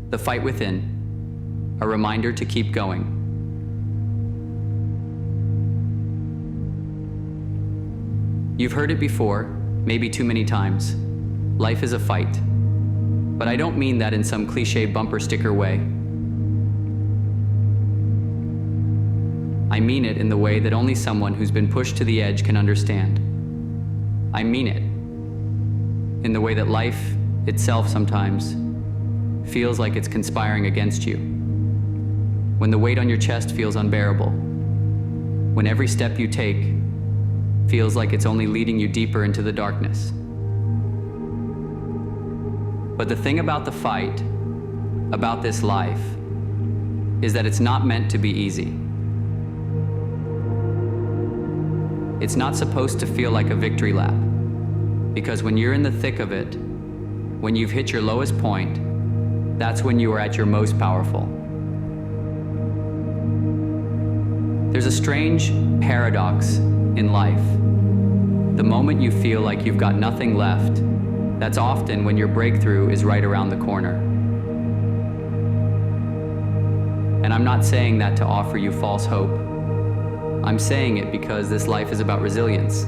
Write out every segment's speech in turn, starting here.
the fight within, a reminder to keep going. You've heard it before, maybe too many times. Life is a fight. But I don't mean that in some cliche bumper sticker way. I mean it in the way that only someone who's been pushed to the edge can understand. I mean it in the way that life itself sometimes feels like it's conspiring against you. When the weight on your chest feels unbearable. When every step you take feels like it's only leading you deeper into the darkness. But the thing about the fight, about this life, is that it's not meant to be easy. It's not supposed to feel like a victory lap, because when you're in the thick of it, when you've hit your lowest point, that's when you are at your most powerful. There's a strange paradox in life. The moment you feel like you've got nothing left, that's often when your breakthrough is right around the corner. And I'm not saying that to offer you false hope. I'm saying it because this life is about resilience.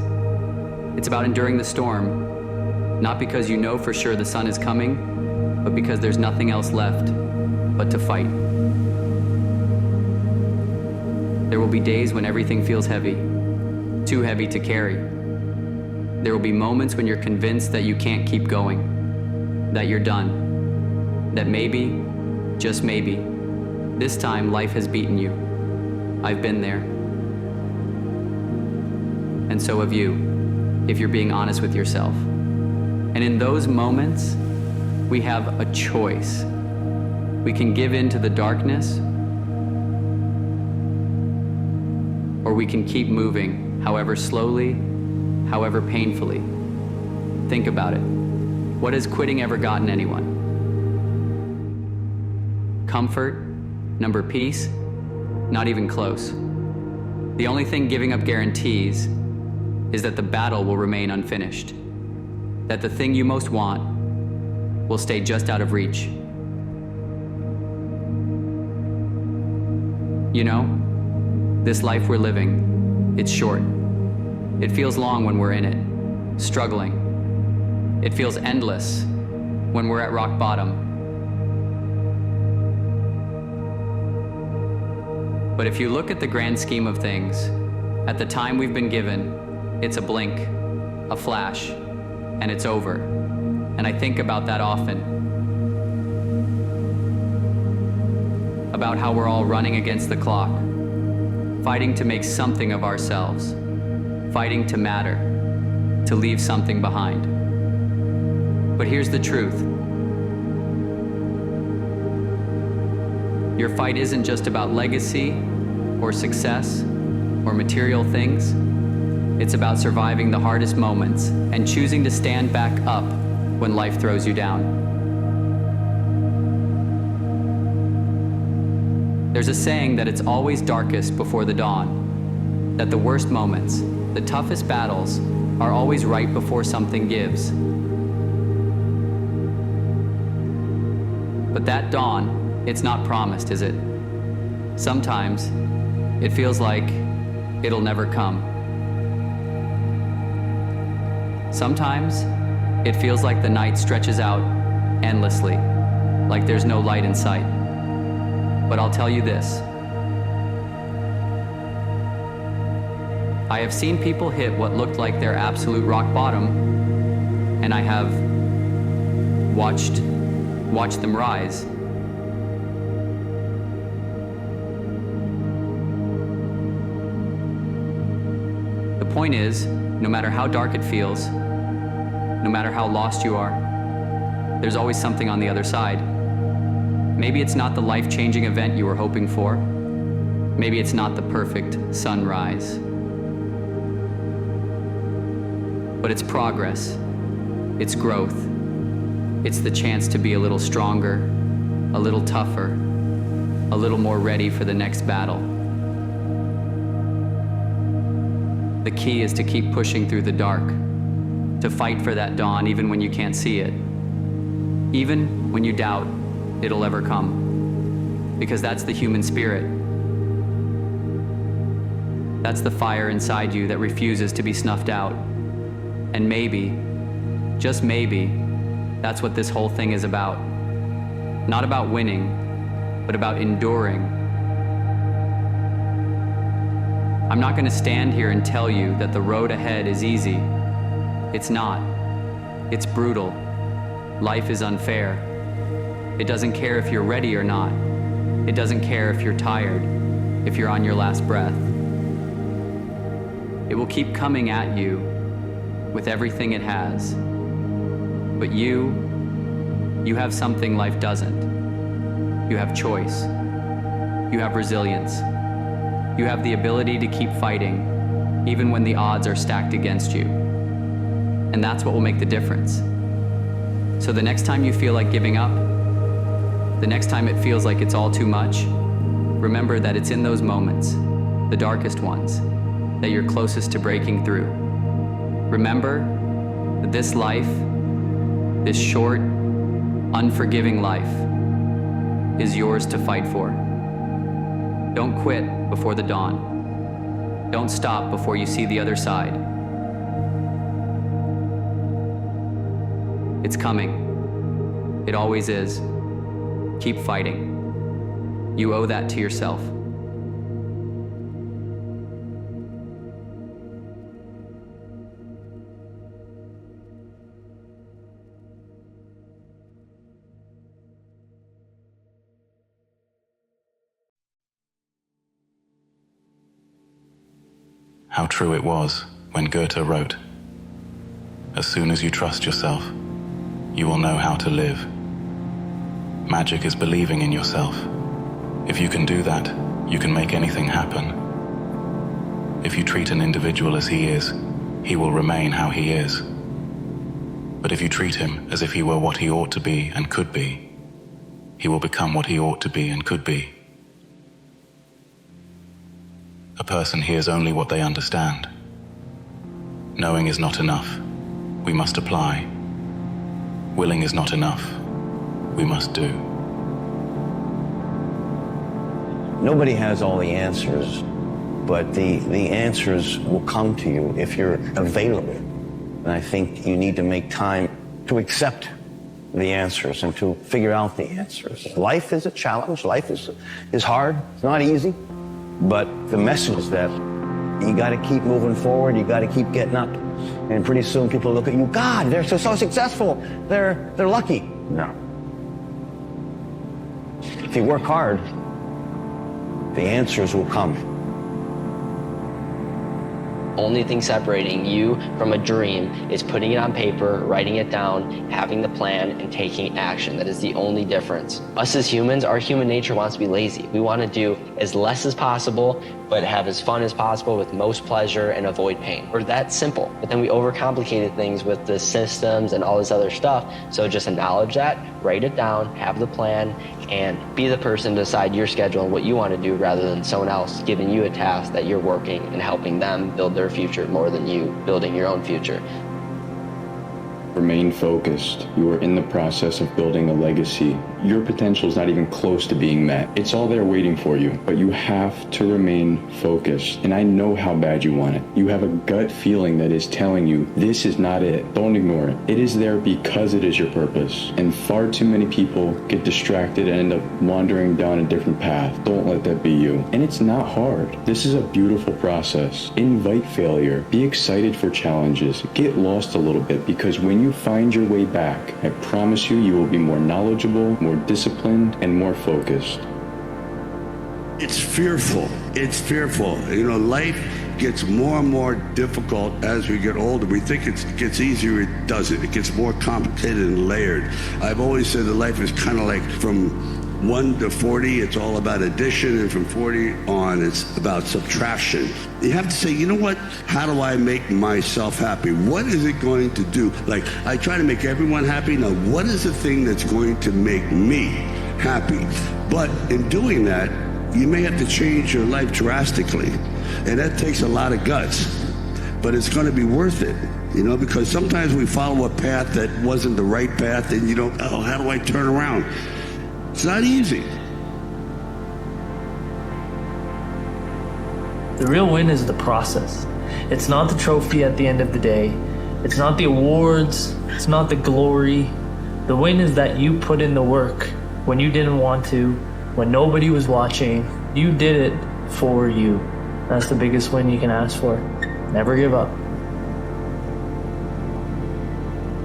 It's about enduring the storm, not because you know for sure the sun is coming, but because there's nothing else left but to fight. There will be days when everything feels heavy, too heavy to carry. There will be moments when you're convinced that you can't keep going, that you're done, that maybe, just maybe, this time life has beaten you. I've been there. And so have you, if you're being honest with yourself. And in those moments, we have a choice. We can give in to the darkness, or we can keep moving, however slowly, however painfully. Think about it. What has quitting ever gotten anyone? Comfort? Number peace? Not even close. The only thing giving up guarantees is that the battle will remain unfinished, that the thing you most want will stay just out of reach. You know, this life we're living, it's short. It feels long when we're in it, struggling. It feels endless when we're at rock bottom. But if you look at the grand scheme of things, at the time we've been given, it's a blink, a flash, and it's over. And I think about that often. About how we're all running against the clock, fighting to make something of ourselves, fighting to matter, to leave something behind. But here's the truth. Your fight isn't just about legacy or success or material things. It's about surviving the hardest moments and choosing to stand back up when life throws you down. There's a saying that it's always darkest before the dawn, that the worst moments, the toughest battles, are always right before something gives. But that dawn, it's not promised, is it? Sometimes, it feels like it'll never come. Sometimes, it feels like the night stretches out endlessly, like there's no light in sight. But I'll tell you this. I have seen people hit what looked like their absolute rock bottom, and I have watched them rise. The point is, no matter how dark it feels, no matter how lost you are, there's always something on the other side. Maybe it's not the life-changing event you were hoping for. Maybe it's not the perfect sunrise. But it's progress, it's growth. It's the chance to be a little stronger, a little tougher, a little more ready for the next battle. The key is to keep pushing through the dark, to fight for that dawn even when you can't see it, even when you doubt, it'll ever come. Because that's the human spirit. That's the fire inside you that refuses to be snuffed out. And maybe, just maybe, that's what this whole thing is about. Not about winning, but about enduring. I'm not gonna stand here and tell you that the road ahead is easy. It's not. It's brutal. Life is unfair. It doesn't care if you're ready or not. It doesn't care if you're tired, if you're on your last breath. It will keep coming at you with everything it has. But you have something life doesn't. You have choice. You have resilience. You have the ability to keep fighting, even when the odds are stacked against you. And that's what will make the difference. So the next time you feel like giving up, the next time it feels like it's all too much, remember that it's in those moments, the darkest ones, that you're closest to breaking through. Remember that this life, this short, unforgiving life, is yours to fight for. Don't quit before the dawn. Don't stop before you see the other side. It's coming. It always is. Keep fighting. You owe that to yourself. How true it was when Goethe wrote, "As soon as you trust yourself, you will know how to live." Magic is believing in yourself. If you can do that, you can make anything happen. If you treat an individual as he is, he will remain how he is. But if you treat him as if he were what he ought to be and could be, he will become what he ought to be and could be. A person hears only what they understand. Knowing is not enough. We must apply. Willing is not enough. We must do. Nobody has all the answers, but the answers will come to you if you're available. And I think you need to make time to accept the answers and to figure out the answers. Life is a challenge. Life is hard. It's not easy. But the message is that you got to keep moving forward. You got to keep getting up. And pretty soon people look at you, God, they're so successful. They're lucky. No. If you work hard, the answers will come. Only thing separating you from a dream is putting it on paper, writing it down, having the plan, and taking action. That is the only difference. Us as humans, our human nature wants to be lazy. We want to do as less as possible, but have as fun as possible with most pleasure and avoid pain. We're that simple. But then we overcomplicated things with the systems and all this other stuff. So just acknowledge that, write it down, have the plan, and be the person to decide your schedule and what you want to do rather than someone else giving you a task that you're working and helping them build their future more than you building your own future. Remain focused. You are in the process of building a legacy. Your potential is not even close to being met. It's all there waiting for you, but you have to remain focused. And I know how bad you want it. You have a gut feeling that is telling you this is not it. Don't ignore it. It is there because it is your purpose. And far too many people get distracted and end up wandering down a different path. Don't let that be you. And it's not hard. This is a beautiful process. Invite failure. Be excited for challenges. Get lost a little bit, because when you find your way back, I promise you, you will be more knowledgeable, more disciplined, and more focused. It's fearful. It's fearful. You know, life gets more and more difficult as we get older. We think it gets easier. It doesn't. It gets more complicated and layered. I've always said that life is kind of like from 1 to 40, it's all about addition, and from 40 on, it's about subtraction. You have to say, you know what? How do I make myself happy? What is it going to do? Like, I try to make everyone happy. Now, what is the thing that's going to make me happy? But in doing that, you may have to change your life drastically. And that takes a lot of guts. But it's going to be worth it, you know, because sometimes we follow a path that wasn't the right path, and you don't, oh, how do I turn around? It's not easy. The real win is the process. It's not the trophy at the end of the day. It's not the awards. It's not the glory. The win is that you put in the work when you didn't want to, when nobody was watching. You did it for you. That's the biggest win you can ask for. Never give up.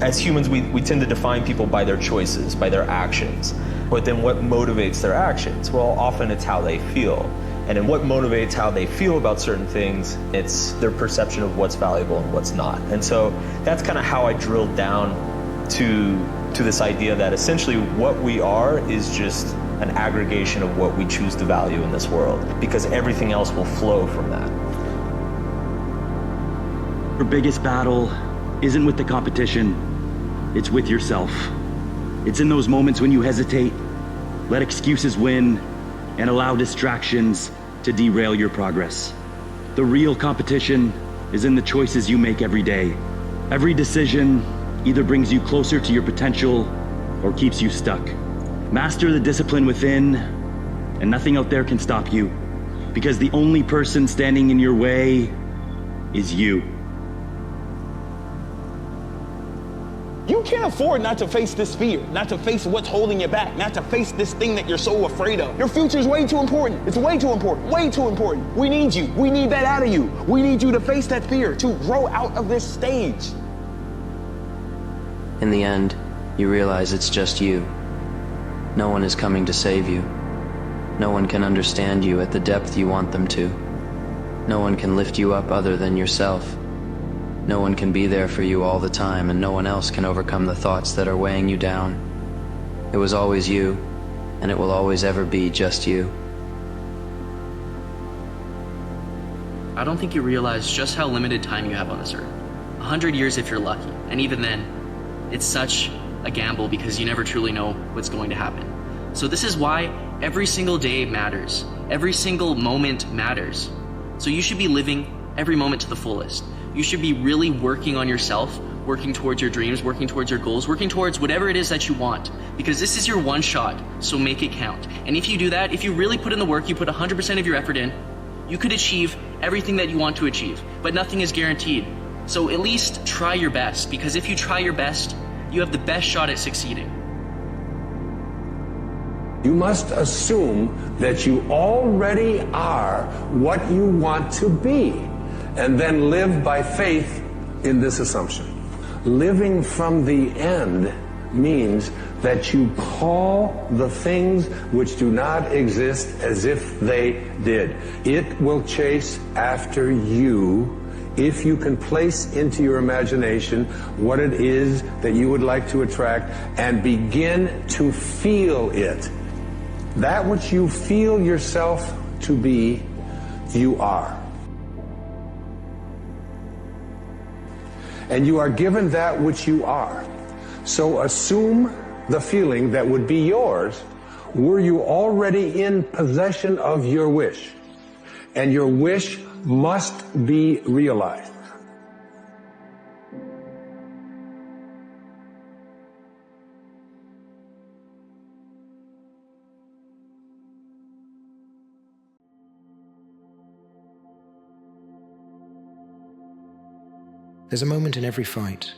As humans, we tend to define people by their choices, by their actions. But then what motivates their actions? Well, often it's how they feel. And then what motivates how they feel about certain things, it's their perception of what's valuable and what's not. And so that's kind of how I drilled down to this idea that essentially what we are is just an aggregation of what we choose to value in this world, because everything else will flow from that. Your biggest battle isn't with the competition, it's with yourself. It's in those moments when you hesitate, let excuses win, and allow distractions to derail your progress. The real competition is in the choices you make every day. Every decision either brings you closer to your potential or keeps you stuck. Master the discipline within, and nothing out there can stop you, because the only person standing in your way is you. You can't afford not to face this fear, not to face what's holding you back, not to face this thing that you're so afraid of. Your future's way too important. It's way too important, way too important. We need you. We need that out of you. We need you to face that fear, to grow out of this stage. In the end, you realize it's just you. No one is coming to save you. No one can understand you at the depth you want them to. No one can lift you up other than yourself. No one can be there for you all the time, and no one else can overcome the thoughts that are weighing you down. It was always you, and it will always ever be just you. I don't think you realize just how limited time you have on this earth. 100 years if you're lucky, and even then, it's such a gamble because you never truly know what's going to happen. So this is why every single day matters. Every single moment matters. So you should be living every moment to the fullest. You should be really working on yourself, working towards your dreams, working towards your goals, working towards whatever it is that you want, because this is your one shot, so make it count. And if you do that, if you really put in the work, you put 100% of your effort in, you could achieve everything that you want to achieve, but nothing is guaranteed. So at least try your best, because if you try your best, you have the best shot at succeeding. You must assume that you already are what you want to be, and then live by faith in this assumption. Living from the end means that you call the things which do not exist as if they did. It will chase after you if you can place into your imagination what it is that you would like to attract and begin to feel it. That which you feel yourself to be, you are. And you are given that which you are. So assume the feeling that would be yours were you already in possession of your wish. And your wish must be realized. There's a moment in every fight,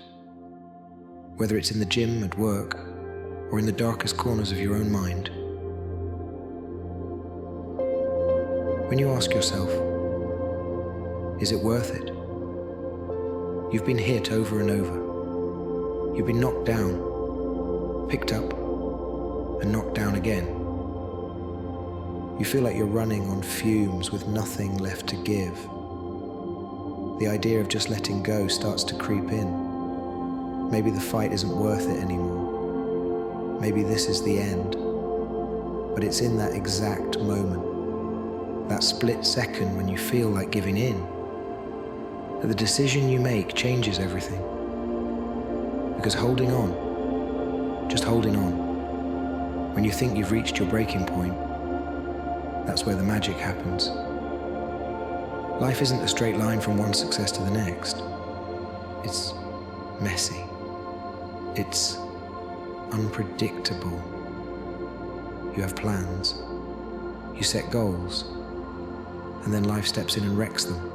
whether it's in the gym, at work, or in the darkest corners of your own mind, when you ask yourself, is it worth it? You've been hit over and over. You've been knocked down, picked up, and knocked down again. You feel like you're running on fumes with nothing left to give. The idea of just letting go starts to creep in. Maybe the fight isn't worth it anymore. Maybe this is the end. But it's in that exact moment, that split second when you feel like giving in, that the decision you make changes everything. Because holding on, just holding on, when you think you've reached your breaking point, that's where the magic happens. Life isn't a straight line from one success to the next. It's messy. It's unpredictable. You have plans. You set goals. And then life steps in and wrecks them.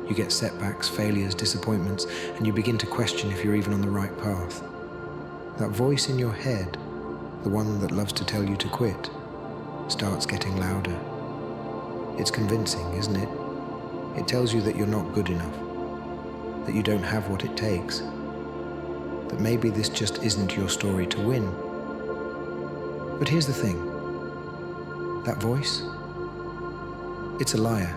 You get setbacks, failures, disappointments, and you begin to question if you're even on the right path. That voice in your head, the one that loves to tell you to quit, starts getting louder. It's convincing, isn't it? It tells you that you're not good enough, that you don't have what it takes, that maybe this just isn't your story to win. But here's the thing. That voice, it's a liar.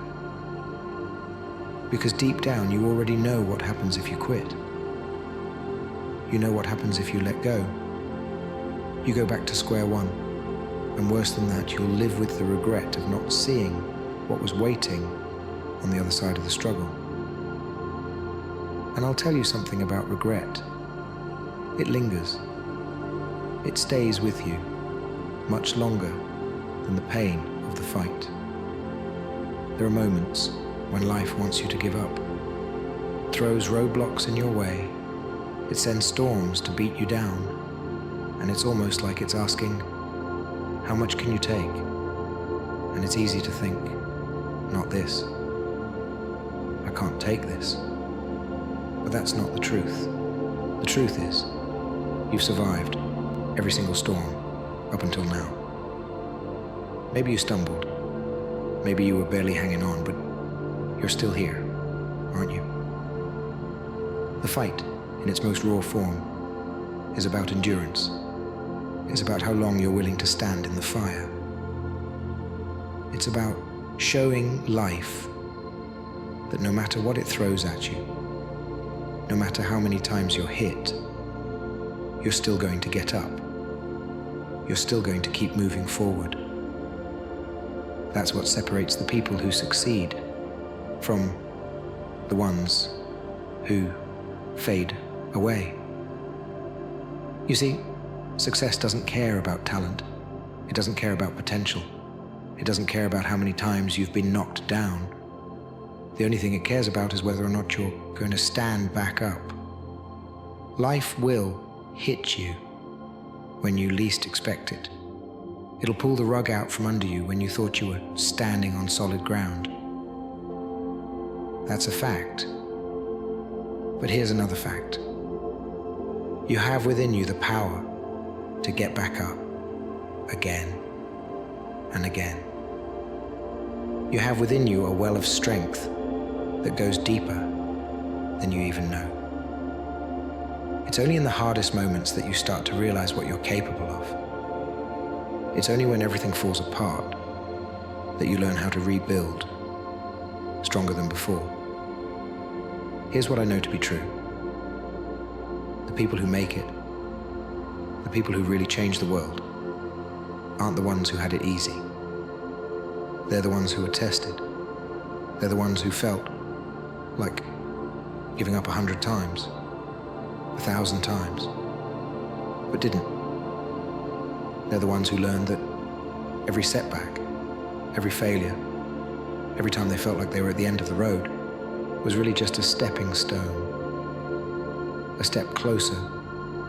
Because deep down you already know what happens if you quit. You know what happens if you let go. You go back to square one, and worse than that, you'll live with the regret of not seeing what was waiting on the other side of the struggle. And I'll tell you something about regret. It lingers. It stays with you much longer than the pain of the fight. There are moments when life wants you to give up, throws roadblocks in your way, it sends storms to beat you down, and it's almost like it's asking, how much can you take? And it's easy to think, not this. I can't take this. But that's not the truth. The truth is, you've survived every single storm up until now. Maybe you stumbled. Maybe you were barely hanging on, but you're still here, aren't you? The fight, in its most raw form, is about endurance. It's about how long you're willing to stand in the fire. It's about showing life that no matter what it throws at you, no matter how many times you're hit, you're still going to get up. You're still going to keep moving forward. That's what separates the people who succeed from the ones who fade away. You see, success doesn't care about talent. It doesn't care about potential. It doesn't care about how many times you've been knocked down. The only thing it cares about is whether or not you're going to stand back up. Life will hit you when you least expect it. It'll pull the rug out from under you when you thought you were standing on solid ground. That's a fact. But here's another fact. You have within you the power to get back up again and again. You have within you a well of strength that goes deeper than you even know. It's only in the hardest moments that you start to realize what you're capable of. It's only when everything falls apart that you learn how to rebuild stronger than before. Here's what I know to be true. The people who make it, the people who really change the world, aren't the ones who had it easy. They're the ones who were tested. They're the ones who felt like giving up 100 times, 1,000 times, but didn't. They're the ones who learned that every setback, every failure, every time they felt like they were at the end of the road, was really just a stepping stone, a step closer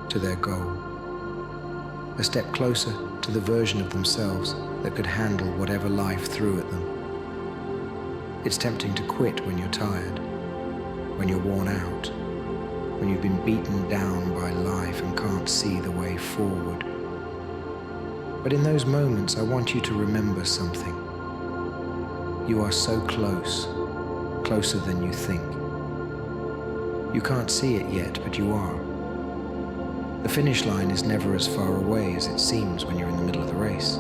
to their goal, a step closer to the version of themselves that could handle whatever life threw at them. It's tempting to quit when you're tired, when you're worn out, when you've been beaten down by life and can't see the way forward. But in those moments, I want you to remember something. You are so close, closer than you think. You can't see it yet, but you are. The finish line is never as far away as it seems when you're in the middle of the race.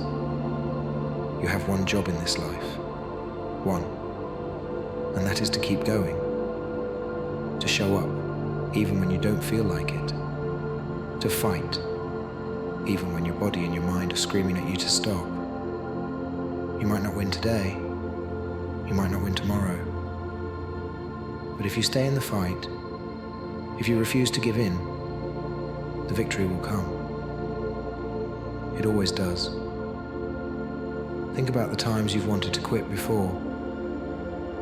You have one job in this life. One. And that is to keep going. To show up, even when you don't feel like it. To fight, even when your body and your mind are screaming at you to stop. You might not win today. You might not win tomorrow. But if you stay in the fight, if you refuse to give in, the victory will come. It always does. Think about the times you've wanted to quit before.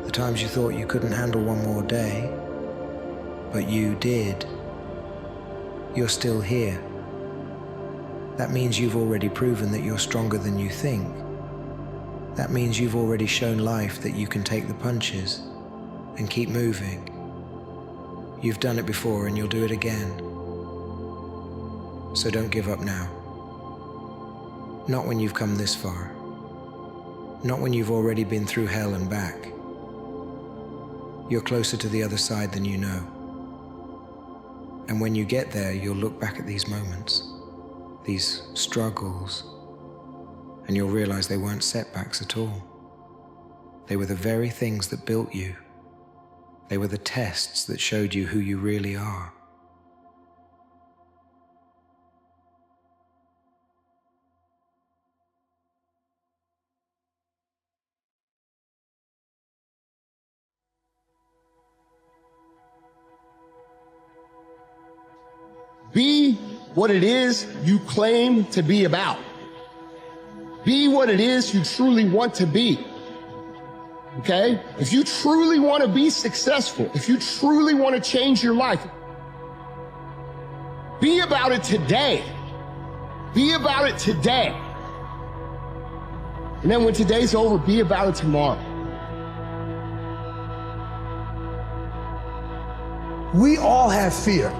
The times you thought you couldn't handle one more day, but you did. You're still here. That means you've already proven that you're stronger than you think. That means you've already shown life that you can take the punches and keep moving. You've done it before and you'll do it again. So don't give up now. Not when you've come this far. Not when you've already been through hell and back. You're closer to the other side than you know. And when you get there, you'll look back at these moments, these struggles, and you'll realize they weren't setbacks at all. They were the very things that built you. They were the tests that showed you who you really are. Be what it is you claim to be about. Be what it is you truly want to be. Okay? If you truly want to be successful, if you truly want to change your life, be about it today. Be about it today. And then when today's over, be about it tomorrow. We all have fear.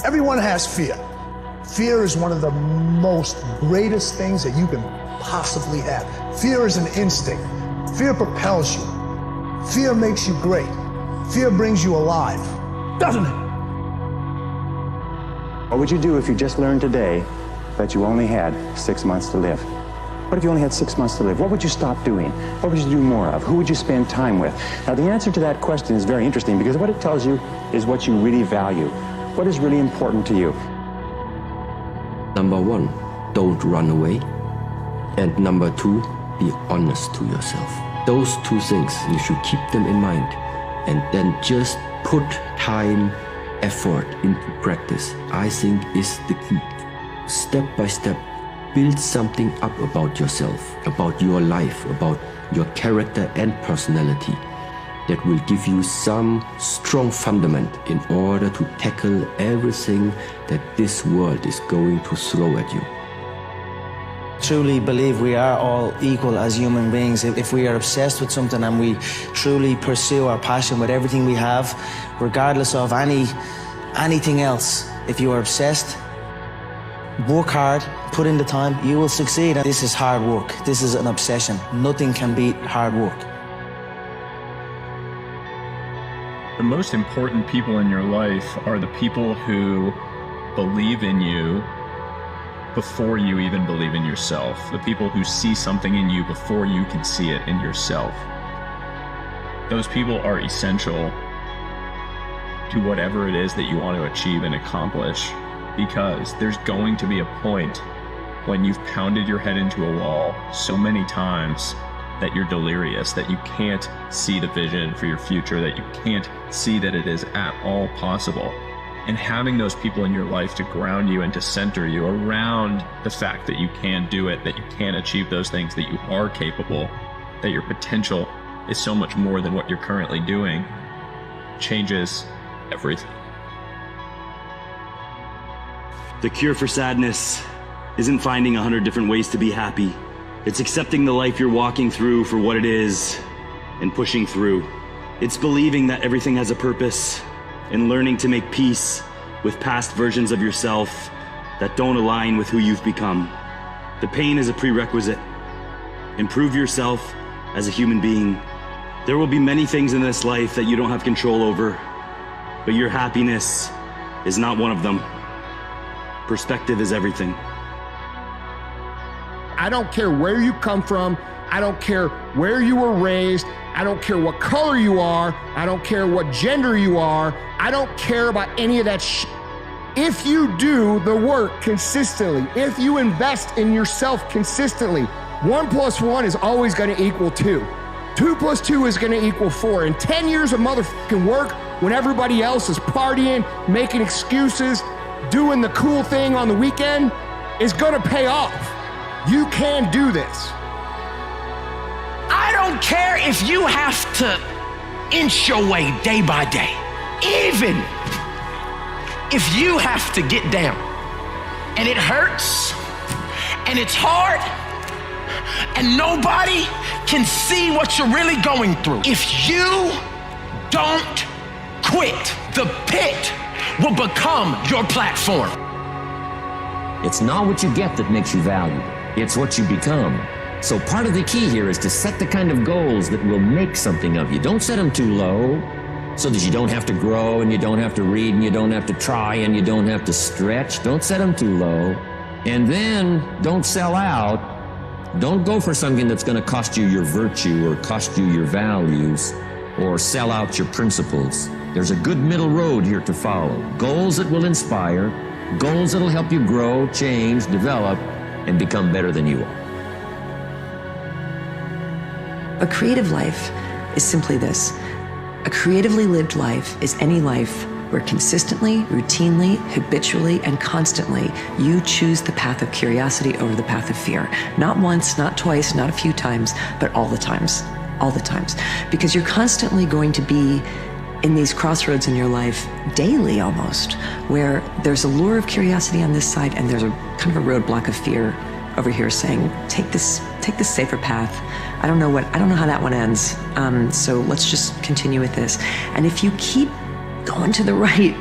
Everyone has fear. Fear is one of the most greatest things that you can possibly have. Fear is an instinct. Fear propels you. Fear makes you great. Fear brings you alive, doesn't it? What would you do if you just learned today that you only had 6 months to live? What if you only had 6 months to live? What would you stop doing? What would you do more of? Who would you spend time with? Now, the answer to that question is very interesting because what it tells you is what you really value. What is really important to you? Number one, don't run away. And number two, be honest to yourself. Those two things, you should keep them in mind. And then just put time, effort into practice, I think is the key. Step by step, build something up about yourself, about your life, about your character and personality that will give you some strong fundament in order to tackle everything that this world is going to throw at you. Truly believe we are all equal as human beings. If we are obsessed with something and we truly pursue our passion with everything we have, regardless of anything else, if you are obsessed, work hard, put in the time, you will succeed. This is hard work. This is an obsession. Nothing can beat hard work. The most important people in your life are the people who believe in you before you even believe in yourself. The people who see something in you before you can see it in yourself. Those people are essential to whatever it is that you want to achieve and accomplish, because there's going to be a point when you've pounded your head into a wall so many times that you're delirious, that you can't see the vision for your future, that you can't see that it is at all possible. And having those people in your life to ground you and to center you around the fact that you can do it, that you can achieve those things, that you are capable, that your potential is so much more than what you're currently doing, changes everything. The cure for sadness isn't finding 100 different ways to be happy. It's accepting the life you're walking through for what it is and pushing through. It's believing that everything has a purpose and learning to make peace with past versions of yourself that don't align with who you've become. The pain is a prerequisite. Improve yourself as a human being. There will be many things in this life that you don't have control over, but your happiness is not one of them. Perspective is everything. I don't care where you come from. I don't care where you were raised. I don't care what color you are. I don't care what gender you are. I don't care about any of that shit. If you do the work consistently, if you invest in yourself consistently, 1 + 1 is always going to equal 2. 2 + 2 is going to equal 4. And 10 years of motherfucking work when everybody else is partying, making excuses, doing the cool thing on the weekend is going to pay off. You can do this. I don't care if you have to inch your way day by day. Even if you have to get down and it hurts and it's hard, and nobody can see what you're really going through. If you don't quit, the pit will become your platform. It's not what you get that makes you valuable. It's what you become. So part of the key here is to set the kind of goals that will make something of you. Don't set them too low so that you don't have to grow and you don't have to read and you don't have to try and you don't have to stretch. Don't set them too low. And then don't sell out. Don't go for something that's going to cost you your virtue or cost you your values or sell out your principles. There's a good middle road here to follow. Goals that will inspire, goals that will help you grow, change, develop, and become better than you are. A creative life is simply this. A creatively lived life is any life where consistently, routinely, habitually, and constantly you choose the path of curiosity over the path of fear. Not once, not twice, not a few times, but all the times. All the times. Because you're constantly going to be in these crossroads in your life, daily almost, where there's a lure of curiosity on this side and there's a kind of a roadblock of fear over here saying, take this safer path. I don't know how that one ends. So let's just continue with this. And if you keep going to the right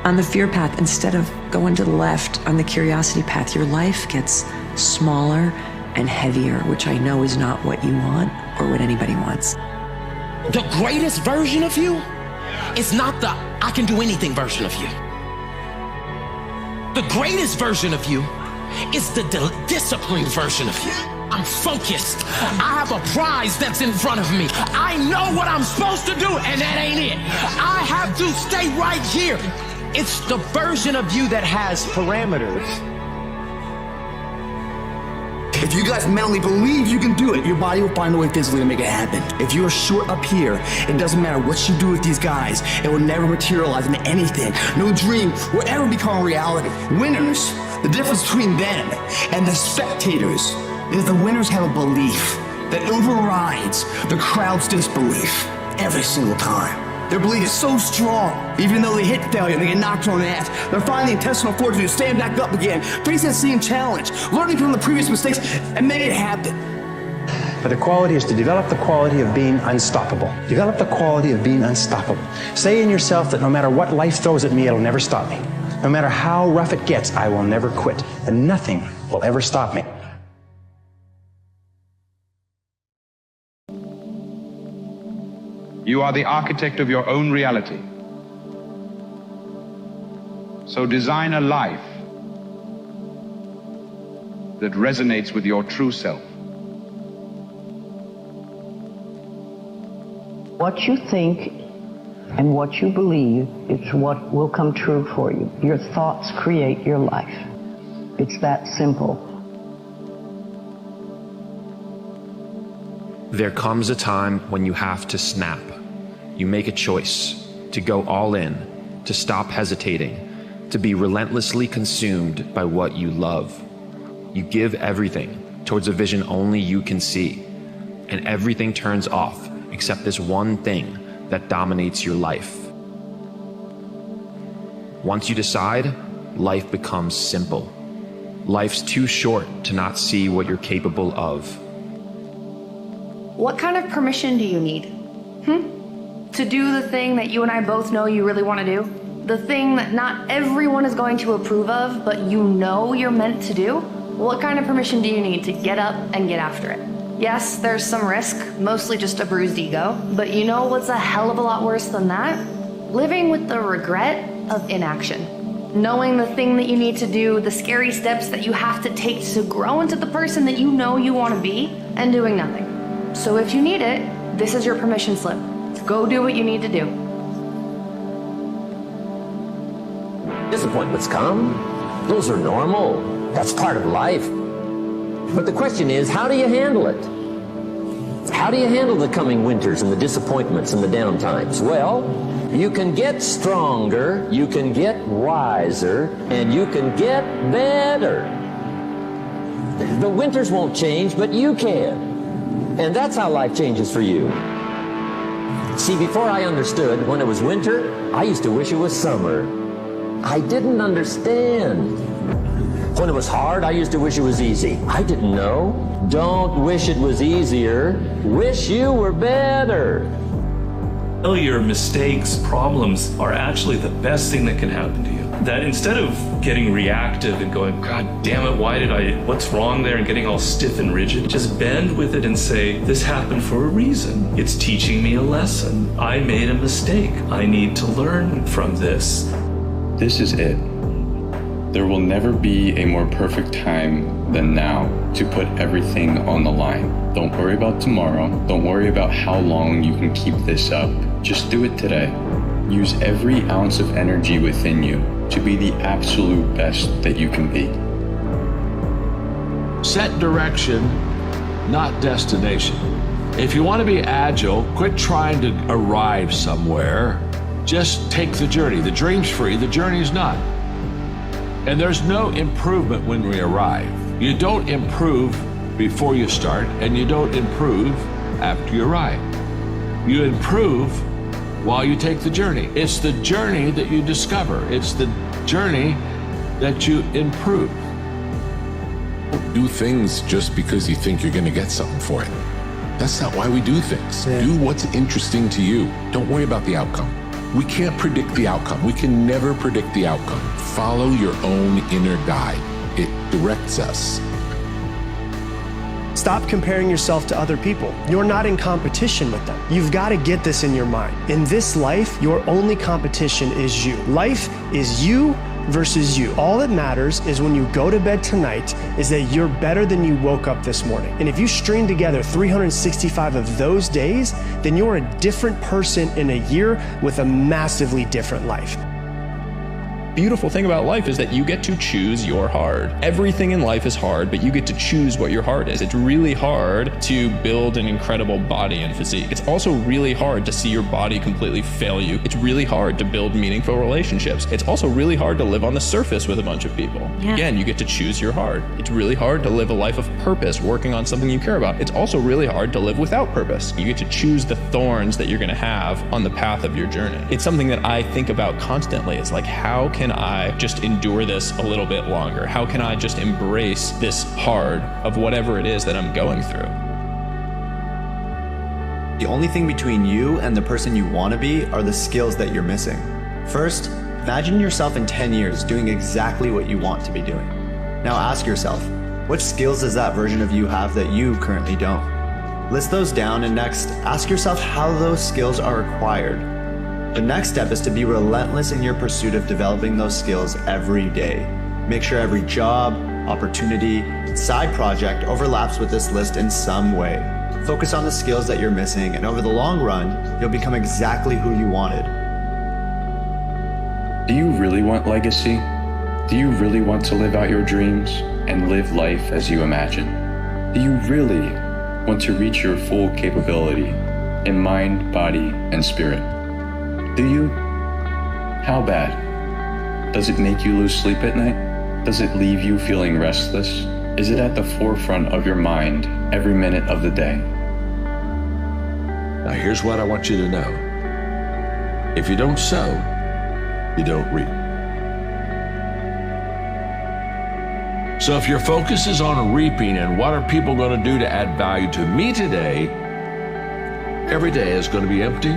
on the fear path instead of going to the left on the curiosity path, your life gets smaller and heavier, which I know is not what you want or what anybody wants. The greatest version of you is not the I can do anything version of you. The greatest version of you is the disciplined version of you. I'm focused. I have a prize that's in front of me. I know what I'm supposed to do, and that ain't it. I have to stay right here. It's the version of you that has parameters. If you guys mentally believe you can do it, your body will find a way physically to make it happen. If you are short up here, it doesn't matter what you do with these guys, it will never materialize into anything. No dream will ever become a reality. Winners, the difference between them and the spectators is the winners have a belief that overrides the crowd's disbelief every single time. Their belief is so strong, even though they hit failure, they get knocked on the ass. They're finding the intestinal fortitude to stand back up again, face that same challenge, learning from the previous mistakes, and make it happen. But the quality is to develop the quality of being unstoppable. Develop the quality of being unstoppable. Say in yourself that no matter what life throws at me, it'll never stop me. No matter how rough it gets, I will never quit, and nothing will ever stop me. You are the architect of your own reality. So design a life that resonates with your true self. What you think and what you believe is what will come true for you. Your thoughts create your life. It's that simple. There comes a time when you have to snap. You make a choice to go all in, to stop hesitating, to be relentlessly consumed by what you love. You give everything towards a vision only you can see, and everything turns off except this one thing that dominates your life. Once you decide, life becomes simple. Life's too short to not see what you're capable of. What kind of permission do you need? To do the thing that you and I both know you really want to do? The thing that not everyone is going to approve of, but you know you're meant to do? What kind of permission do you need to get up and get after it? Yes, there's some risk, mostly just a bruised ego, but you know what's a hell of a lot worse than that? Living with the regret of inaction. Knowing the thing that you need to do, the scary steps that you have to take to grow into the person that you know you want to be, and doing nothing. So if you need it, this is your permission slip. Go do what you need to do. Disappointments come. Those are normal. That's part of life. But the question is, how do you handle it? How do you handle the coming winters and the disappointments and the downtimes? Well, you can get stronger, you can get wiser, and you can get better. The winters won't change, but you can. And that's how life changes for you. See, before I understood, when it was winter, I used to wish it was summer. I didn't understand. When it was hard, I used to wish it was easy. I didn't know. Don't wish it was easier. Wish you were better. Failure, mistakes, problems are actually the best thing that can happen to you. That instead of getting reactive and going, God damn it, what's wrong there, and getting all stiff and rigid, just bend with it and say, this happened for a reason. It's teaching me a lesson. I made a mistake. I need to learn from this. This is it. There will never be a more perfect time than now to put everything on the line. Don't worry about tomorrow. Don't worry about how long you can keep this up. Just do it today. Use every ounce of energy within you to be the absolute best that you can be. Set direction, not destination. If you want to be agile, quit trying to arrive somewhere. Just take the journey. The dream's free, the journey's not. And there's no improvement when we arrive. You don't improve before you start, and you don't improve after you arrive. You improve while you take the journey. It's the journey that you discover. It's the journey that you improve. Don't do things just because you think you're going to get something for it. That's not why we do things. Yeah. Do what's interesting to you. Don't worry about the outcome. We can't predict the outcome. We can never predict the outcome. Follow your own inner guide. It directs us. Stop comparing yourself to other people. You're not in competition with them. You've got to get this in your mind. In this life, your only competition is you. Life is you versus you. All that matters is when you go to bed tonight is that you're better than you woke up this morning. And if you string together 365 of those days, then you're a different person in a year with a massively different life. Beautiful thing about life is that you get to choose your hard. Everything in life is hard, but you get to choose what your hard is. It's really hard to build an incredible body and physique. It's also really hard to see your body completely fail you. It's really hard to build meaningful relationships. It's also really hard to live on the surface with a bunch of people. Yeah. Again, you get to choose your hard. It's really hard to live a life of purpose, working on something you care about. It's also really hard to live without purpose. You get to choose the thorns that you're gonna have on the path of your journey. It's something that I think about constantly. It's like, how can I just endure this a little bit longer? How can I just embrace this hard of whatever it is that I'm going through? The only thing between you and the person you want to be are the skills that you're missing. First, imagine yourself in 10 years doing exactly what you want to be doing. Now ask yourself, which skills does that version of you have that you currently don't? List those down, and next, ask yourself how those skills are acquired. The next step is to be relentless in your pursuit of developing those skills every day. Make sure every job, opportunity, side project overlaps with this list in some way. Focus on the skills that you're missing, and over the long run, you'll become exactly who you wanted. Do you really want legacy? Do you really want to live out your dreams and live life as you imagine? Do you really want to reach your full capability in mind, body, and spirit? Do you? How bad? Does it make you lose sleep at night? Does it leave you feeling restless? Is it at the forefront of your mind every minute of the day? Now here's what I want you to know. If you don't sow, you don't reap. So if your focus is on reaping and what are people going to do to add value to me today, every day is going to be empty.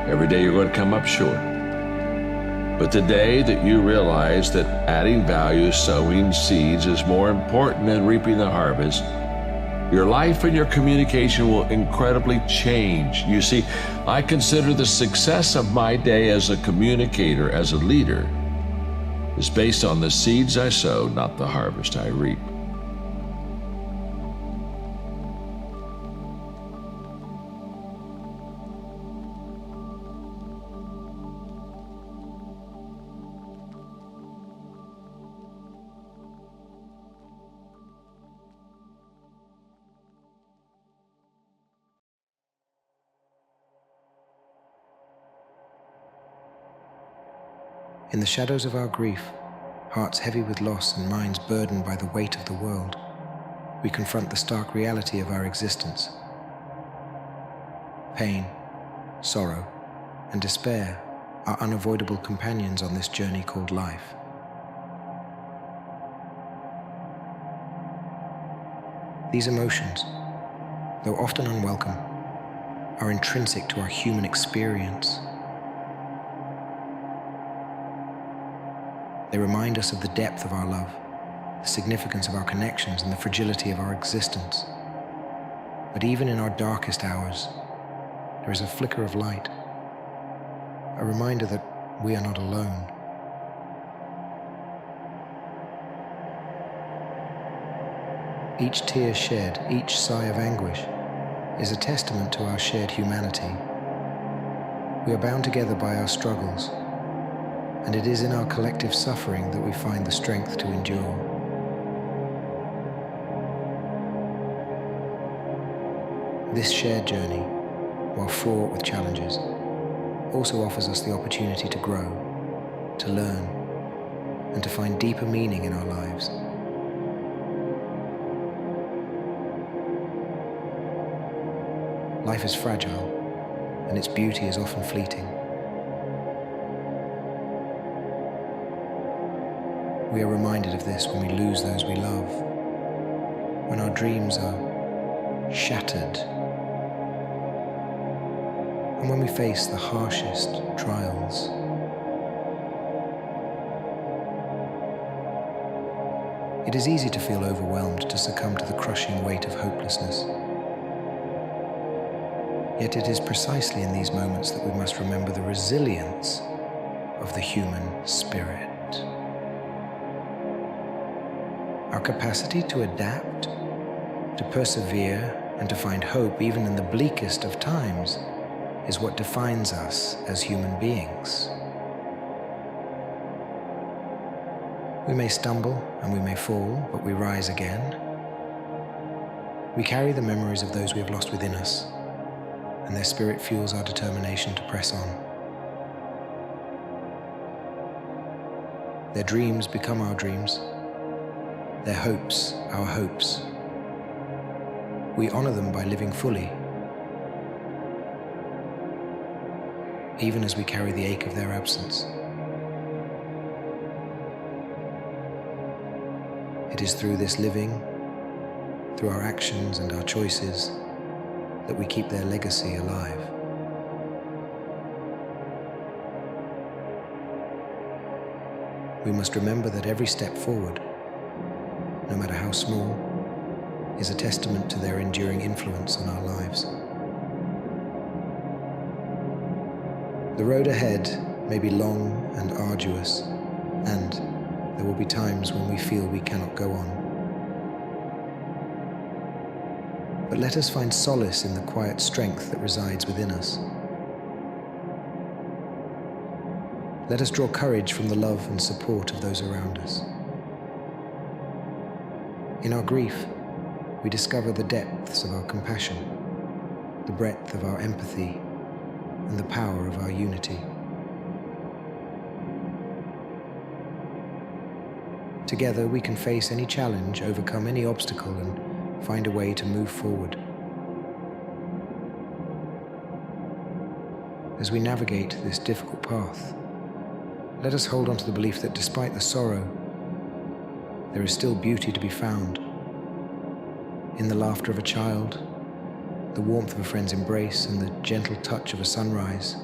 Every day you're going to come up short. But the day that you realize that adding value, sowing seeds is more important than reaping the harvest, your life and your communication will incredibly change. You see, I consider the success of my day as a communicator, as a leader, is based on the seeds I sow, not the harvest I reap. In the shadows of our grief, hearts heavy with loss and minds burdened by the weight of the world, we confront the stark reality of our existence. Pain, sorrow, and despair are unavoidable companions on this journey called life. These emotions, though often unwelcome, are intrinsic to our human experience. They remind us of the depth of our love, the significance of our connections, and the fragility of our existence. But even in our darkest hours, there is a flicker of light, a reminder that we are not alone. Each tear shed, each sigh of anguish, is a testament to our shared humanity. We are bound together by our struggles, and it is in our collective suffering that we find the strength to endure. This shared journey, while fraught with challenges, also offers us the opportunity to grow, to learn, and to find deeper meaning in our lives. Life is fragile, and its beauty is often fleeting. We are reminded of this when we lose those we love, when our dreams are shattered, and when we face the harshest trials. It is easy to feel overwhelmed, to succumb to the crushing weight of hopelessness. Yet it is precisely in these moments that we must remember the resilience of the human spirit. Our capacity to adapt, to persevere, and to find hope even in the bleakest of times is what defines us as human beings. We may stumble and we may fall, but we rise again. We carry the memories of those we have lost within us, and their spirit fuels our determination to press on. Their dreams become our dreams, their hopes our hopes. We honor them by living fully, even as we carry the ache of their absence. It is through this living, through our actions and our choices, that we keep their legacy alive. We must remember that every step forward, no matter how small, is a testament to their enduring influence on our lives. The road ahead may be long and arduous, and there will be times when we feel we cannot go on. But let us find solace in the quiet strength that resides within us. Let us draw courage from the love and support of those around us. In our grief, we discover the depths of our compassion, the breadth of our empathy, and the power of our unity. Together we can face any challenge, overcome any obstacle, and find a way to move forward. As we navigate this difficult path, let us hold on to the belief that despite the sorrow, there is still beauty to be found. In the laughter of a child, the warmth of a friend's embrace, and the gentle touch of a sunrise,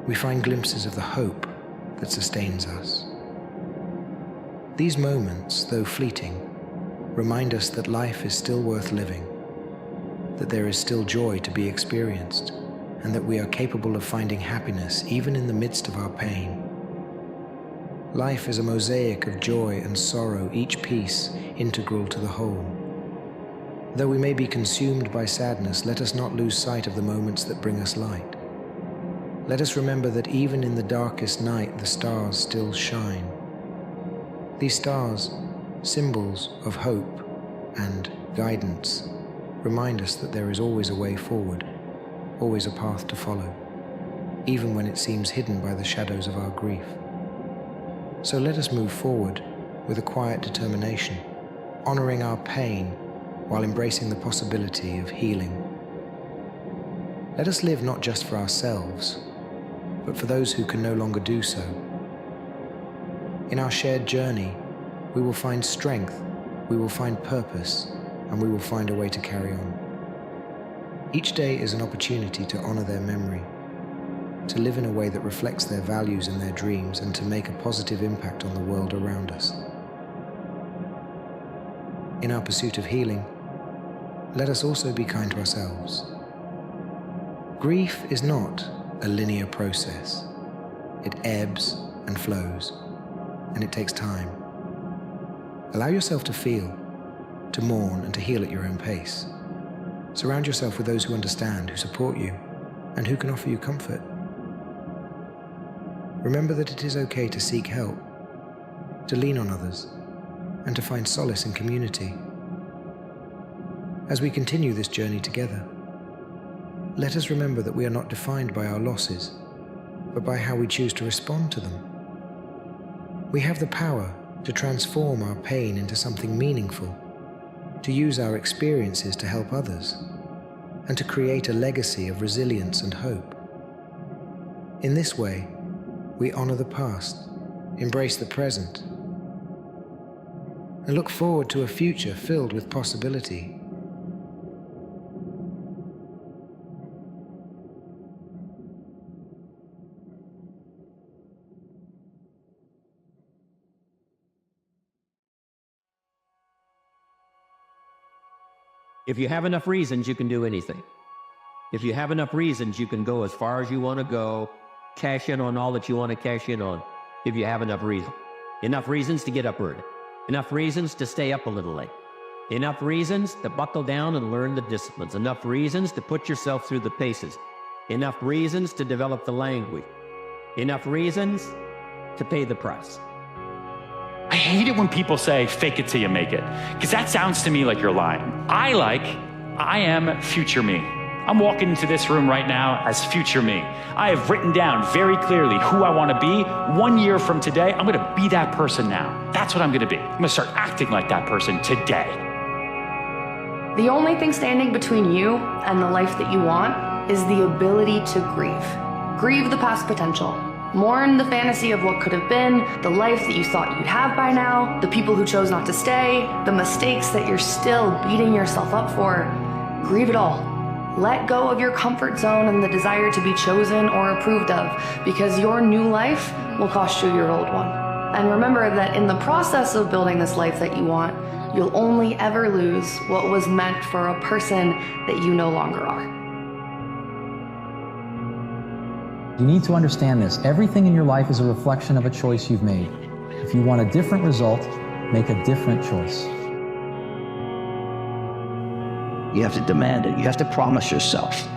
we find glimpses of the hope that sustains us. These moments, though fleeting, remind us that life is still worth living, that there is still joy to be experienced, and that we are capable of finding happiness even in the midst of our pain. Life is a mosaic of joy and sorrow, each piece integral to the whole. Though we may be consumed by sadness, let us not lose sight of the moments that bring us light. Let us remember that even in the darkest night, the stars still shine. These stars, symbols of hope and guidance, remind us that there is always a way forward, always a path to follow, even when it seems hidden by the shadows of our grief. So let us move forward with a quiet determination, honoring our pain while embracing the possibility of healing. Let us live not just for ourselves, but for those who can no longer do so. In our shared journey, we will find strength, we will find purpose, and we will find a way to carry on. Each day is an opportunity to honor their memory, to live in a way that reflects their values and their dreams, and to make a positive impact on the world around us. In our pursuit of healing, let us also be kind to ourselves. Grief is not a linear process. It ebbs and flows, and it takes time. Allow yourself to feel, to mourn, and to heal at your own pace. Surround yourself with those who understand, who support you, and who can offer you comfort. Remember that it is okay to seek help, to lean on others, and to find solace in community. As we continue this journey together, let us remember that we are not defined by our losses, but by how we choose to respond to them. We have the power to transform our pain into something meaningful, to use our experiences to help others, and to create a legacy of resilience and hope. In this way, we honor the past, embrace the present, and look forward to a future filled with possibility. If you have enough reasons, you can do anything. If you have enough reasons, you can go as far as you want to go, cash in on all that you want to cash in on, if you have enough reasons. Enough reasons to get up early. Enough reasons to stay up a little late. Enough reasons to buckle down and learn the disciplines. Enough reasons to put yourself through the paces. Enough reasons to develop the language. Enough reasons to pay the price. I hate it when people say, fake it till you make it, because that sounds to me like you're lying. I am future me. I'm walking into this room right now as future me. I have written down very clearly who I want to be. 1 year from today, I'm going to be that person now. That's what I'm going to be. I'm going to start acting like that person today. The only thing standing between you and the life that you want is the ability to grieve. Grieve the past potential. Mourn the fantasy of what could have been, the life that you thought you'd have by now, the people who chose not to stay, the mistakes that you're still beating yourself up for. Grieve it all. Let go of your comfort zone and the desire to be chosen or approved of, because your new life will cost you your old one. And remember that in the process of building this life that you want, you'll only ever lose what was meant for a person that you no longer are. You need to understand this. Everything in your life is a reflection of a choice you've made. If you want a different result, make a different choice. You have to demand it. You have to promise yourself.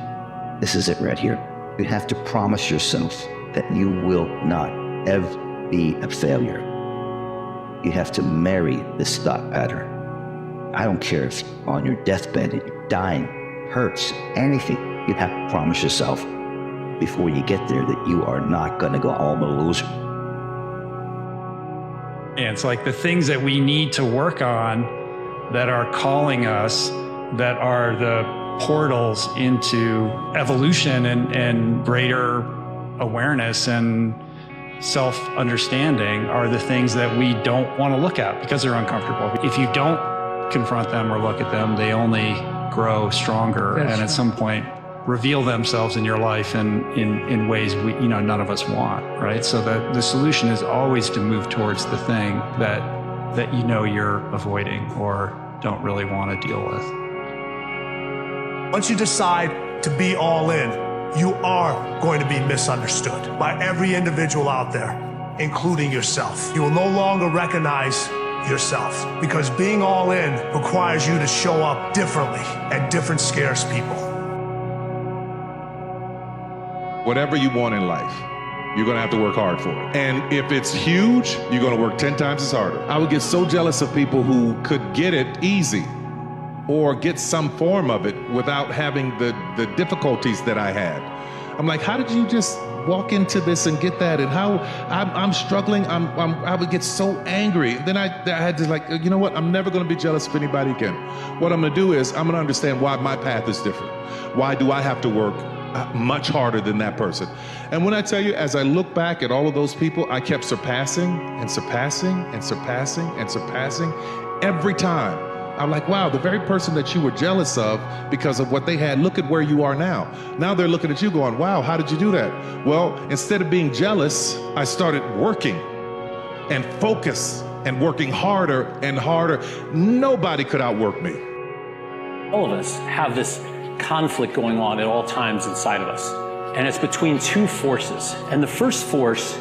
This is it right here. You have to promise yourself that you will not ever be a failure. You have to marry this thought pattern. I don't care if on your deathbed, you're dying, hurts, anything. You have to promise yourself before you get there that you are not going to go home a loser. And it's like the things that we need to work on that are calling us, that are the portals into evolution and greater awareness and self-understanding, are the things that we don't want to look at because they're uncomfortable. If you don't confront them or look at them, they only grow stronger and at some point reveal themselves in your life in ways none of us want, right? So the solution is always to move towards the thing that you're avoiding or don't really want to deal with. Once you decide to be all in, you are going to be misunderstood by every individual out there, including yourself. You will no longer recognize yourself because being all in requires you to show up differently, and different scares people. Whatever you want in life, you're gonna have to work hard for it. And if it's huge, you're gonna work 10 times as harder. I would get so jealous of people who could get it easy or get some form of it without having the difficulties that I had. I'm like, how did you just walk into this and get that? And how I'm struggling, I would get so angry. Then I had to you know what? I'm never gonna be jealous of anybody again. What I'm gonna do is I'm gonna understand why my path is different. Why do I have to work much harder than that person? And when I tell you, as I look back at all of those people, I kept surpassing and surpassing and surpassing and surpassing. Every time I'm like, wow, the very person that you were jealous of because of what they had, look at where you are now. Now they're looking at you going, wow, how did you do that? Well, instead of being jealous, I started working and focus and working harder and harder. Nobody could outwork me. All of us have this conflict going on at all times inside of us. And it's between two forces. And the first force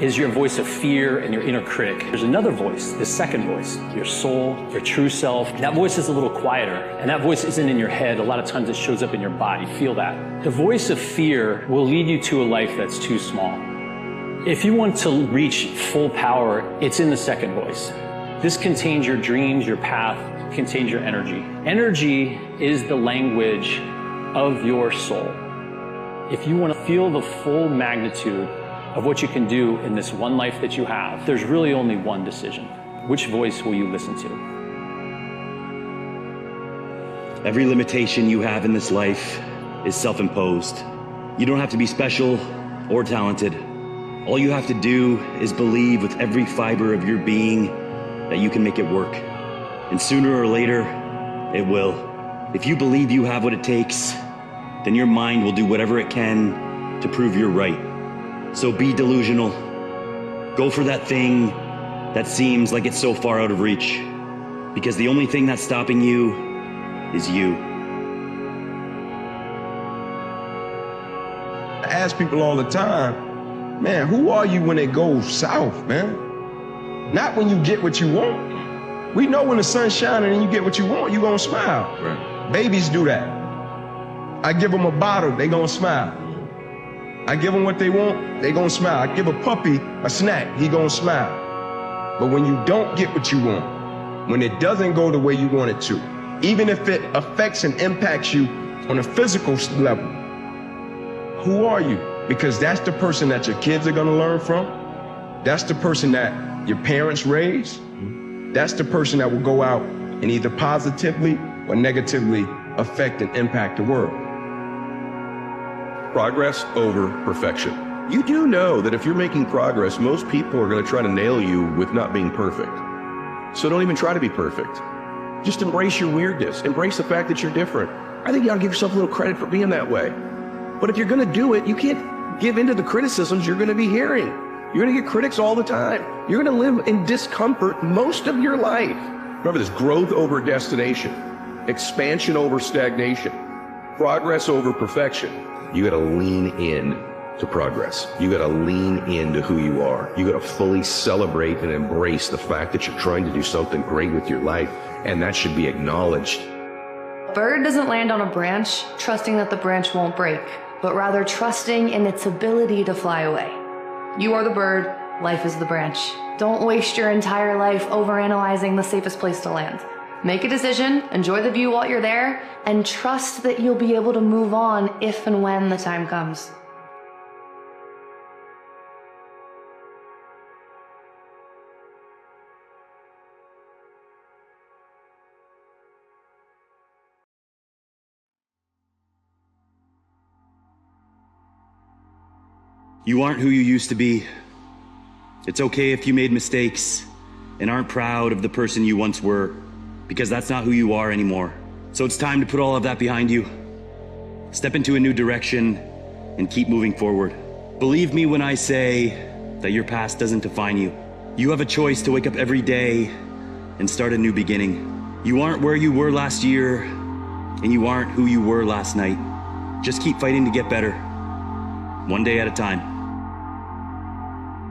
is your voice of fear and your inner critic. There's another voice, the second voice, your soul, your true self. That voice is a little quieter, and that voice isn't in your head. A lot of times it shows up in your body. Feel that. The voice of fear will lead you to a life that's too small. If you want to reach full power, it's in the second voice. This contains your dreams, your path, contains your energy. Energy is the language of your soul. If you want to feel the full magnitude of what you can do in this one life that you have, there's really only one decision. Which voice will you listen to? Every limitation you have in this life is self-imposed. You don't have to be special or talented. All you have to do is believe with every fiber of your being that you can make it work. And sooner or later, it will. If you believe you have what it takes, then your mind will do whatever it can to prove you're right. So be delusional. Go for that thing that seems like it's so far out of reach. Because the only thing that's stopping you is you. I ask people all the time, man, who are you when it goes south, man? Not when you get what you want. We know when the sun's shining and you get what you want, you're gonna smile. Right. Babies do that. I give them a bottle, they gonna smile. I give them what they want, they gonna smile. I give a puppy a snack, he gonna smile. But when you don't get what you want, when it doesn't go the way you want it to, even if it affects and impacts you on a physical level, who are you? Because that's the person that your kids are gonna learn from. That's the person that your parents raised. That's the person that will go out and either positively or negatively affect and impact the world. Progress over perfection. You do know that if you're making progress, most people are going to try to nail you with not being perfect. So don't even try to be perfect. Just embrace your weirdness. Embrace the fact that you're different. I think you ought to give yourself a little credit for being that way. But if you're going to do it, you can't give in to the criticisms you're going to be hearing. You're going to get critics all the time. You're going to live in discomfort most of your life. Remember this: growth over destination, expansion over stagnation, progress over perfection. You got to lean in to progress. You got to lean into who you are. You got to fully celebrate and embrace the fact that you're trying to do something great with your life, and that should be acknowledged. A bird doesn't land on a branch trusting that the branch won't break, but rather trusting in its ability to fly away. You are the bird, life is the branch. Don't waste your entire life overanalyzing the safest place to land. Make a decision, enjoy the view while you're there, and trust that you'll be able to move on if and when the time comes. You aren't who you used to be. It's okay if you made mistakes and aren't proud of the person you once were, because that's not who you are anymore. So it's time to put all of that behind you. Step into a new direction and keep moving forward. Believe me when I say that your past doesn't define you. You have a choice to wake up every day and start a new beginning. You aren't where you were last year, and you aren't who you were last night. Just keep fighting to get better, one day at a time.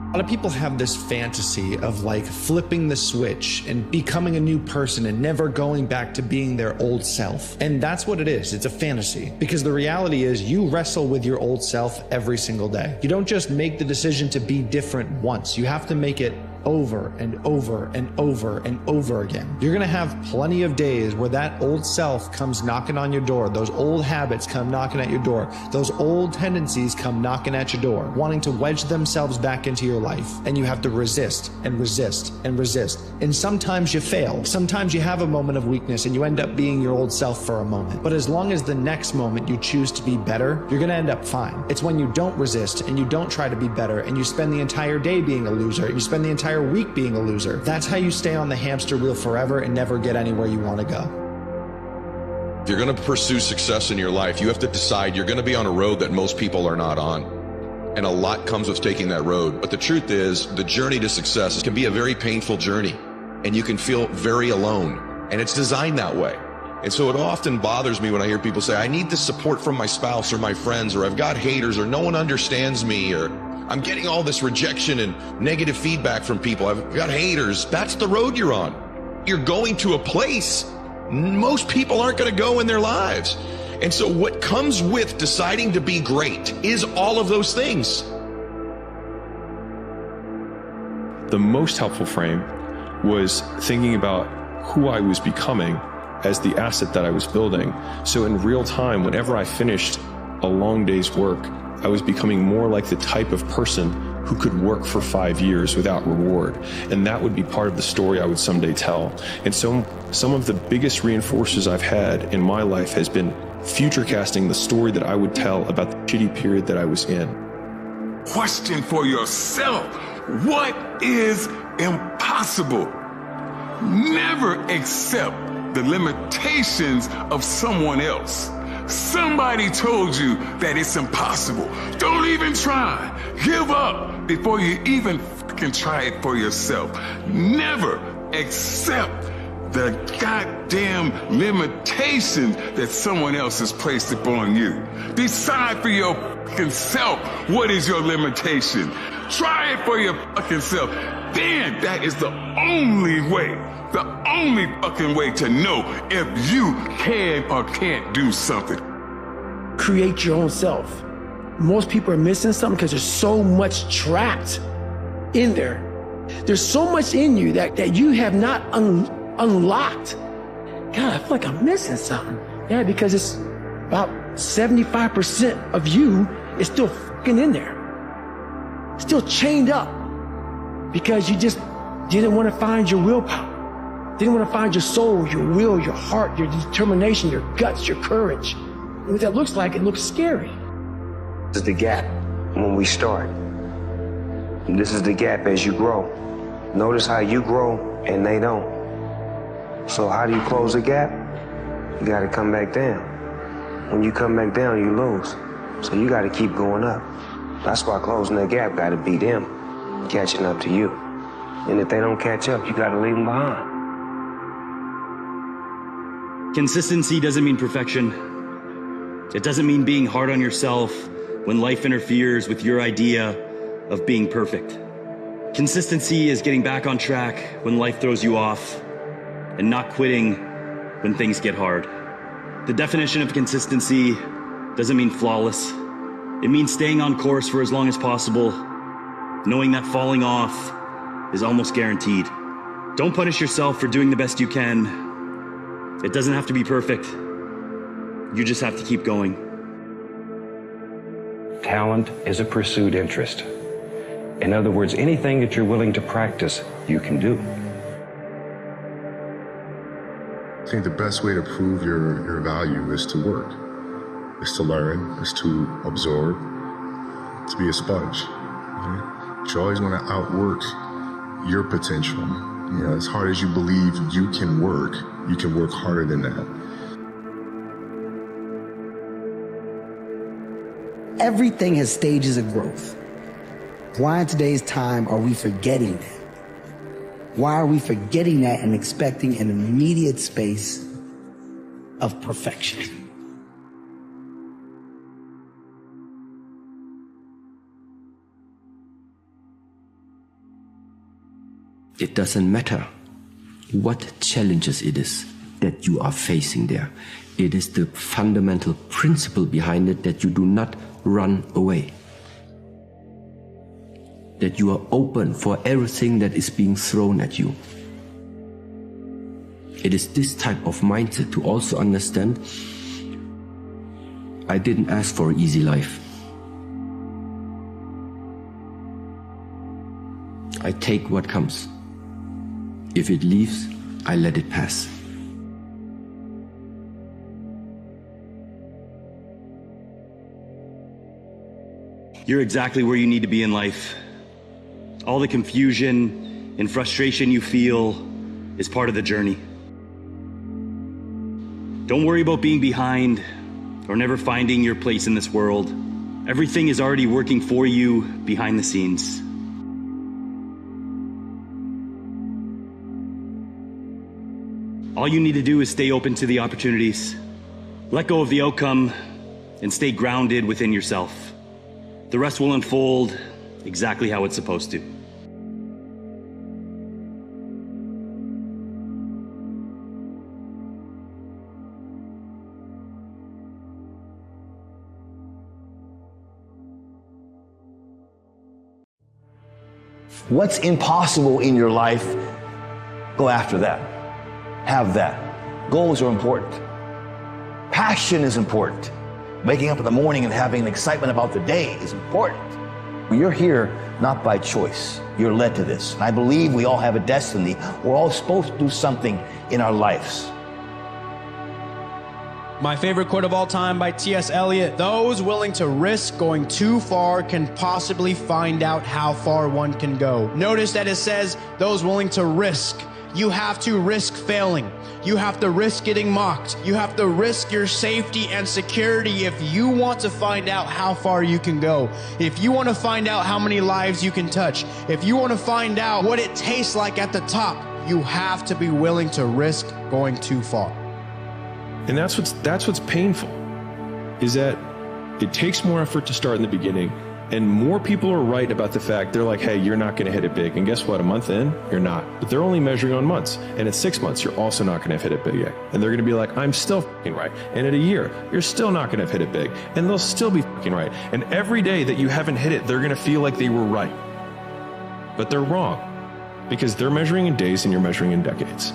A lot of people have this fantasy of like flipping the switch and becoming a new person and never going back to being their old self. And that's what it is. It's a fantasy. Because the reality is you wrestle with your old self every single day. You don't just make the decision to be different once. You have to make it over and over and over and over again. You're gonna have plenty of days where that old self comes knocking on your door. Those old habits come knocking at your door. Those old tendencies come knocking at your door, wanting to wedge themselves back into your life. And you have to resist and resist and resist. And sometimes you fail. Sometimes you have a moment of weakness and you end up being your old self for a moment. But as long as the next moment you choose to be better, you're gonna end up fine. It's when you don't resist and you don't try to be better and you spend the entire day being a loser, you spend the entire entire week being a loser. That's how you stay on the hamster wheel forever and never get anywhere you want to go. If you're going to pursue success in your life, you have to decide you're going to be on a road that most people are not on. And a lot comes with taking that road. But the truth is, the journey to success can be a very painful journey, and you can feel very alone. And it's designed that way. And so it often bothers me when I hear people say, I need the support from my spouse or my friends, or I've got haters, or no one understands me, or I'm getting all this rejection and negative feedback from people. I've got haters. That's the road you're on. You're going to a place most people aren't going to go in their lives. And so what comes with deciding to be great is all of those things. The most helpful frame was thinking about who I was becoming as the asset that I was building. So in real time, whenever I finished a long day's work, I was becoming more like the type of person who could work for 5 years without reward. And that would be part of the story I would someday tell. And so some of the biggest reinforcers I've had in my life has been future casting the story that I would tell about the shitty period that I was in. Question for yourself. What is impossible? Never accept the limitations of someone else. Somebody told you that it's impossible. Don't even try. Give up before you even fucking try it for yourself. Never accept the goddamn limitations that someone else has placed upon you. Decide for your fucking self what is your limitation. Try it for your fucking self. Then that is the only way fucking way to know if you can or can't do something. Create your own self. Most people are missing something because there's so much trapped in there. There's so much in you that you have not unlocked. God, I feel like I'm missing something. Yeah, because it's about 75% of you is still fucking in there. Still chained up because you just didn't want to find your willpower. Didn't want to find your soul, your will, your heart, your determination, your guts, your courage. And what that looks like, it looks scary. This is the gap when we start. And this is the gap as you grow. Notice how you grow and they don't. So how do you close the gap? You got to come back down. When you come back down, you lose. So you got to keep going up. That's why closing that gap got to be them catching up to you. And if they don't catch up, you got to leave them behind. Consistency doesn't mean perfection. It doesn't mean being hard on yourself when life interferes with your idea of being perfect. Consistency is getting back on track when life throws you off and not quitting when things get hard. The definition of consistency doesn't mean flawless. It means staying on course for as long as possible, knowing that falling off is almost guaranteed. Don't punish yourself for doing the best you can. It doesn't have to be perfect. You just have to keep going. Talent is a pursued interest. In other words, anything that you're willing to practice, you can do. I think the best way to prove your value is to work, is to learn, is to absorb, to be a sponge. You always want to outwork your potential. As hard as you believe you can work harder than that. Everything has stages of growth. Why in today's time are we forgetting that? Why are we forgetting that and expecting an immediate space of perfection? It doesn't matter what challenges it is that you are facing there. It is the fundamental principle behind it that you do not run away. That you are open for everything that is being thrown at you. It is this type of mindset to also understand, I didn't ask for an easy life. I take what comes. If it leaves, I let it pass. You're exactly where you need to be in life. All the confusion and frustration you feel is part of the journey. Don't worry about being behind or never finding your place in this world. Everything is already working for you behind the scenes. All you need to do is stay open to the opportunities, let go of the outcome, and stay grounded within yourself. The rest will unfold exactly how it's supposed to. What's impossible in your life, go after that. Have that. Goals are important. Passion is important. Waking up in the morning and having an excitement about the day is important. You're here not by choice. You're led to this. And I believe we all have a destiny. We're all supposed to do something in our lives. My favorite quote of all time by T.S. Eliot: those willing to risk going too far can possibly find out how far one can go. Notice that it says those willing to risk. You have to risk failing. You have to risk getting mocked. You have to risk your safety and security if you want to find out how far you can go. If you want to find out how many lives you can touch. If you want to find out what it tastes like at the top, you have to be willing to risk going too far. And that's what's painful, is that it takes more effort to start in the beginning, and more people are right about the fact, they're like, hey, you're not going to hit it big. And guess what? A month in, you're not. But they're only measuring on months. And at 6 months, you're also not going to hit it big yet. And they're going to be like, I'm still fucking right. And at a year, you're still not going to hit it big. And they'll still be fucking right. And every day that you haven't hit it, they're going to feel like they were right. But they're wrong, because they're measuring in days and you're measuring in decades.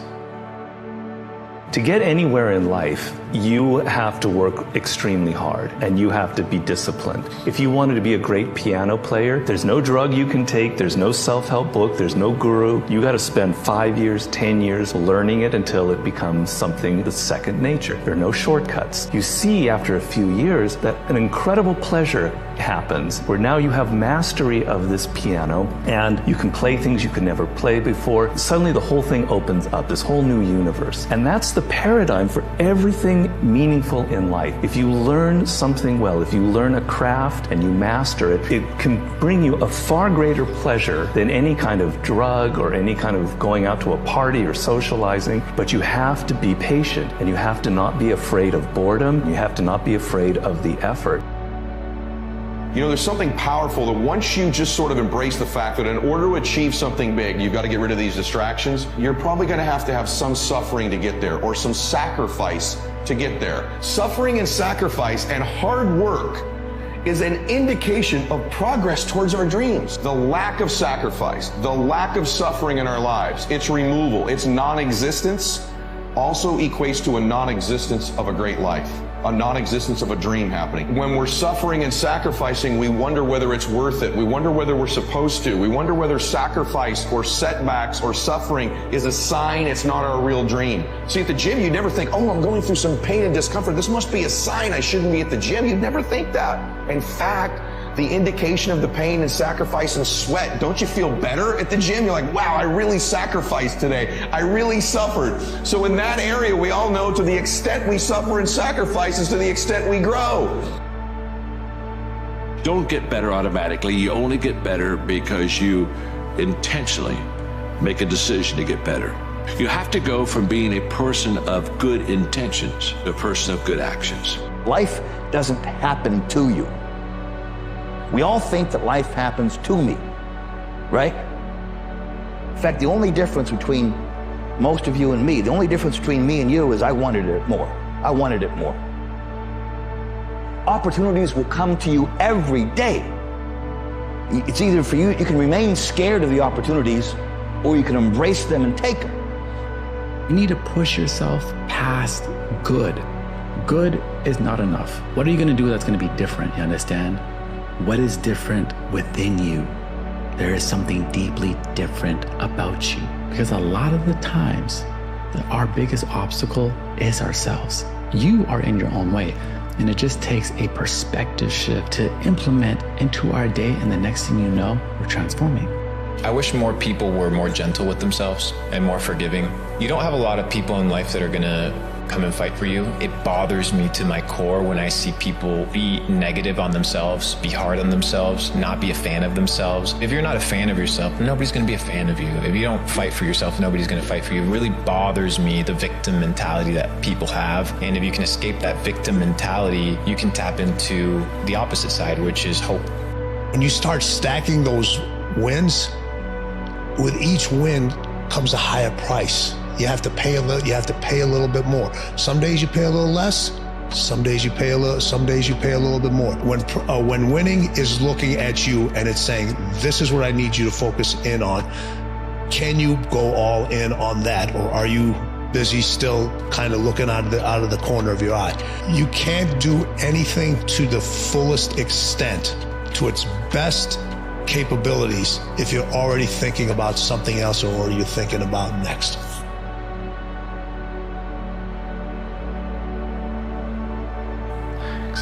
To get anywhere in life, you have to work extremely hard and you have to be disciplined. If you wanted to be a great piano player, there's no drug you can take, there's no self-help book, there's no guru. You got to spend 5 years, 10 years learning it until it becomes something that's second nature. There are no shortcuts. You see after a few years that an incredible pleasure happens where now you have mastery of this piano and you can play things you could never play before. Suddenly the whole thing opens up, this whole new universe. And that's the paradigm for everything meaningful in life. If you learn something well, if you learn a craft and you master it, it can bring you a far greater pleasure than any kind of drug or any kind of going out to a party or socializing. But you have to be patient and you have to not be afraid of boredom. You have to not be afraid of the effort. You know, there's something powerful that once you just sort of embrace the fact that in order to achieve something big, you've got to get rid of these distractions. You're probably going to have some suffering to get there or some sacrifice to get there. Suffering and sacrifice and hard work is an indication of progress towards our dreams. The lack of sacrifice, the lack of suffering in our lives, its removal, its non-existence also equates to a non-existence of a great life. A non-existence of a dream happening. When we're suffering and sacrificing, we wonder whether it's worth it. We wonder whether we're supposed to. We wonder whether sacrifice or setbacks or suffering is a sign it's not our real dream. See, at the gym, you never think, oh, I'm going through some pain and discomfort. This must be a sign I shouldn't be at the gym. You'd never think that. In fact, the indication of the pain and sacrifice and sweat, don't you feel better at the gym? You're like, wow, I really sacrificed today. I really suffered. So in that area, we all know to the extent we suffer and sacrifice is to the extent we grow. Don't get better automatically. You only get better because you intentionally make a decision to get better. You have to go from being a person of good intentions to a person of good actions. Life doesn't happen to you. We all think that life happens to me, right? In fact, the only difference between most of you and me, the only difference between me and you is I wanted it more. I wanted it more. Opportunities will come to you every day. It's either for you, you can remain scared of the opportunities, or you can embrace them and take them. You need to push yourself past good. Good is not enough. What are you going to do that's going to be different, you understand? What is different within you? There is something deeply different about you. Because a lot of the times, our biggest obstacle is ourselves. You are in your own way. And it just takes a perspective shift to implement into our day. And the next thing you know, we're transforming. I wish more people were more gentle with themselves and more forgiving. You don't have a lot of people in life that are gonna come and fight for you. It bothers me to my core when I see people be negative on themselves, be hard on themselves, not be a fan of themselves. If you're not a fan of yourself, nobody's gonna be a fan of you. If you don't fight for yourself, nobody's gonna fight for you. It really bothers me, the victim mentality that people have. And if you can escape that victim mentality, you can tap into the opposite side, which is hope. When you start stacking those wins, with each win comes a higher price. You have to pay a little bit more. Some days you pay a little less. Some days you pay a little bit more. When winning is looking at you and it's saying, this is what I need you to focus in on, can you go all in on that, or are you busy still kind of looking out of the corner of your eye? You can't do anything to the fullest extent, to its best capabilities, if you're already thinking about something else or you're thinking about next.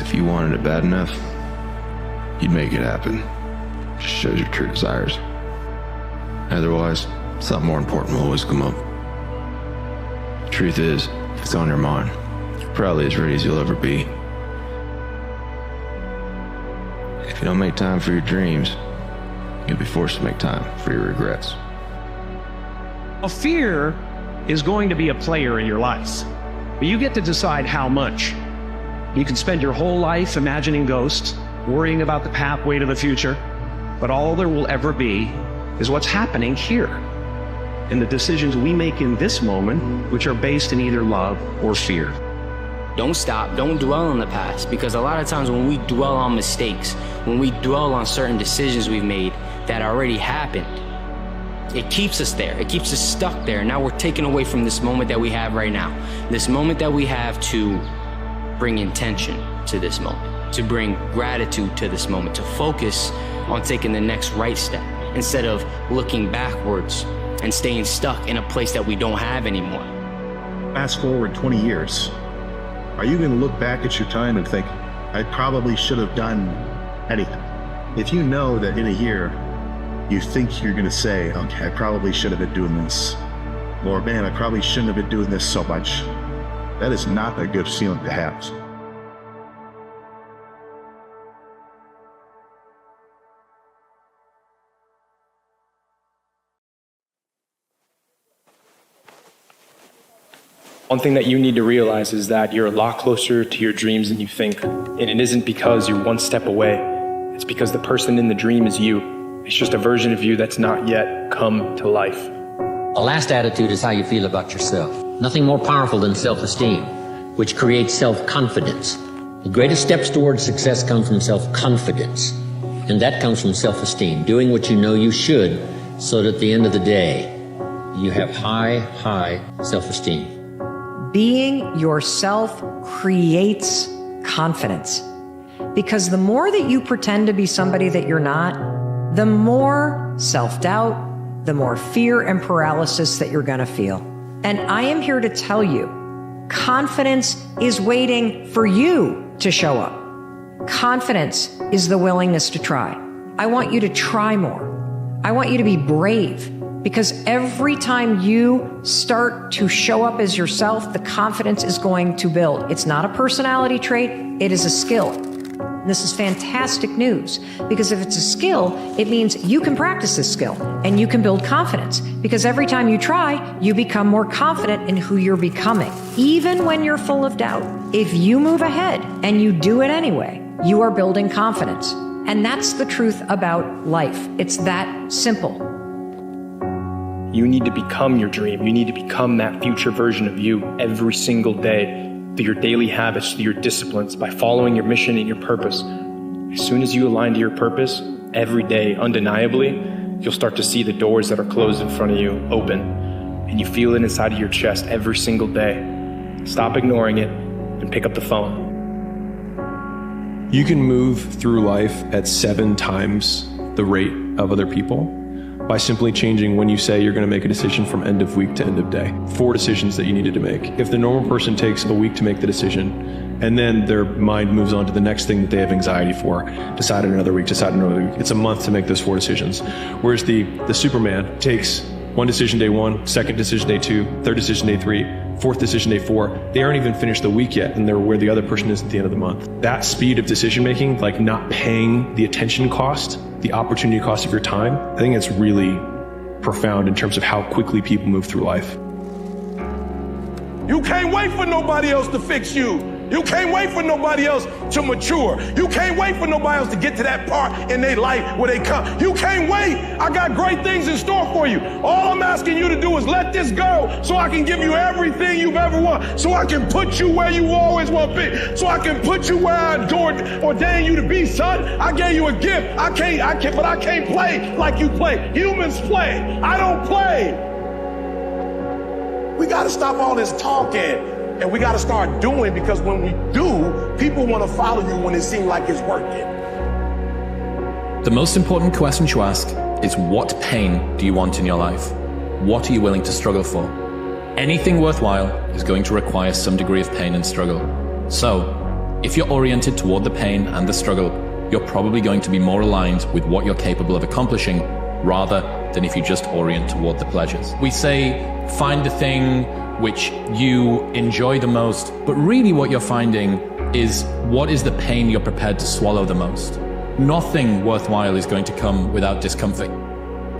If you wanted it bad enough, you'd make it happen. Just shows your true desires. Otherwise, something more important will always come up. The truth is, if it's on your mind, you're probably as ready as you'll ever be. If you don't make time for your dreams, you'll be forced to make time for your regrets. A fear is going to be a player in your life, but you get to decide how much. You can spend your whole life imagining ghosts, worrying about the pathway to the future, but all there will ever be is what's happening here, and the decisions we make in this moment, which are based in either love or fear. Don't stop, don't dwell on the past, because a lot of times when we dwell on mistakes, when we dwell on certain decisions we've made that already happened, it keeps us there, it keeps us stuck there. Now we're taken away from this moment that we have right now, this moment that we have to bring intention to this moment, to bring gratitude to this moment, to focus on taking the next right step instead of looking backwards and staying stuck in a place that we don't have anymore. Fast forward 20 years. Are you going to look back at your time and think, I probably should have done anything? If you know that in a year, you think you're going to say, okay, I probably should have been doing this, or man, I probably shouldn't have been doing this so much. That is not a good feeling to have. One thing that you need to realize is that you're a lot closer to your dreams than you think. And it isn't because you're one step away. It's because the person in the dream is you. It's just a version of you that's not yet come to life. The last attitude is how you feel about yourself. Nothing more powerful than self-esteem, which creates self-confidence. The greatest steps towards success come from self-confidence, and that comes from self-esteem, doing what you know you should, so that at the end of the day, you have high self-esteem. Being yourself creates confidence, because the more that you pretend to be somebody that you're not, the more self-doubt, the more fear and paralysis that you're going to feel. And I am here to tell you, confidence is waiting for you to show up. Confidence is the willingness to try. I want you to try more. I want you to be brave, because every time you start to show up as yourself, the confidence is going to build. It's not a personality trait, it is a skill. This is fantastic news, because if it's a skill, it means you can practice this skill and you can build confidence, because every time you try, you become more confident in who you're becoming. Even when you're full of doubt, if you move ahead and you do it anyway, you are building confidence. And that's the truth about life. It's that simple. You need to become your dream. You need to become that future version of you every single day, through your daily habits, through your disciplines, by following your mission and your purpose. As soon as you align to your purpose, every day, undeniably, you'll start to see the doors that are closed in front of you open, and you feel it inside of your chest every single day. Stop ignoring it and pick up the phone. You can move through life at 7 times the rate of other people, by simply changing when you say you're going to make a decision from end of week to end of day. 4 decisions that you needed to make. If the normal person takes a week to make the decision, and then their mind moves on to the next thing that they have anxiety for, decide another week, it's a month to make those 4 decisions. Whereas the Superman takes 1 decision day 1, 2nd decision day 2, 3rd decision day 3, 4th decision day 4. They aren't even finished the week yet, and they're where the other person is at the end of the month. That speed of decision making, like not paying the attention cost, the opportunity cost of your time, I think it's really profound in terms of how quickly people move through life. You can't wait for nobody else to fix you. You can't wait for nobody else to mature. You can't wait for nobody else to get to that part in their life where they come. You can't wait. I got great things in store for you. All I'm asking you to do is let this go so I can give you everything you've ever wanted, so I can put you where you always want to be, so I can put you where I ordain you to be, son. I gave you a gift. I can't play like you play. Humans play. I don't play. We got to stop all this talking. And we got to start doing, because when we do, people want to follow you when it seems like it's working. The most important question to ask is, what pain do you want in your life? What are you willing to struggle for? Anything worthwhile is going to require some degree of pain and struggle. So, if you're oriented toward the pain and the struggle, you're probably going to be more aligned with what you're capable of accomplishing, rather than if you just orient toward the pleasures. We say, find the thing which you enjoy the most, but really what you're finding is, what is the pain you're prepared to swallow the most? Nothing worthwhile is going to come without discomfort.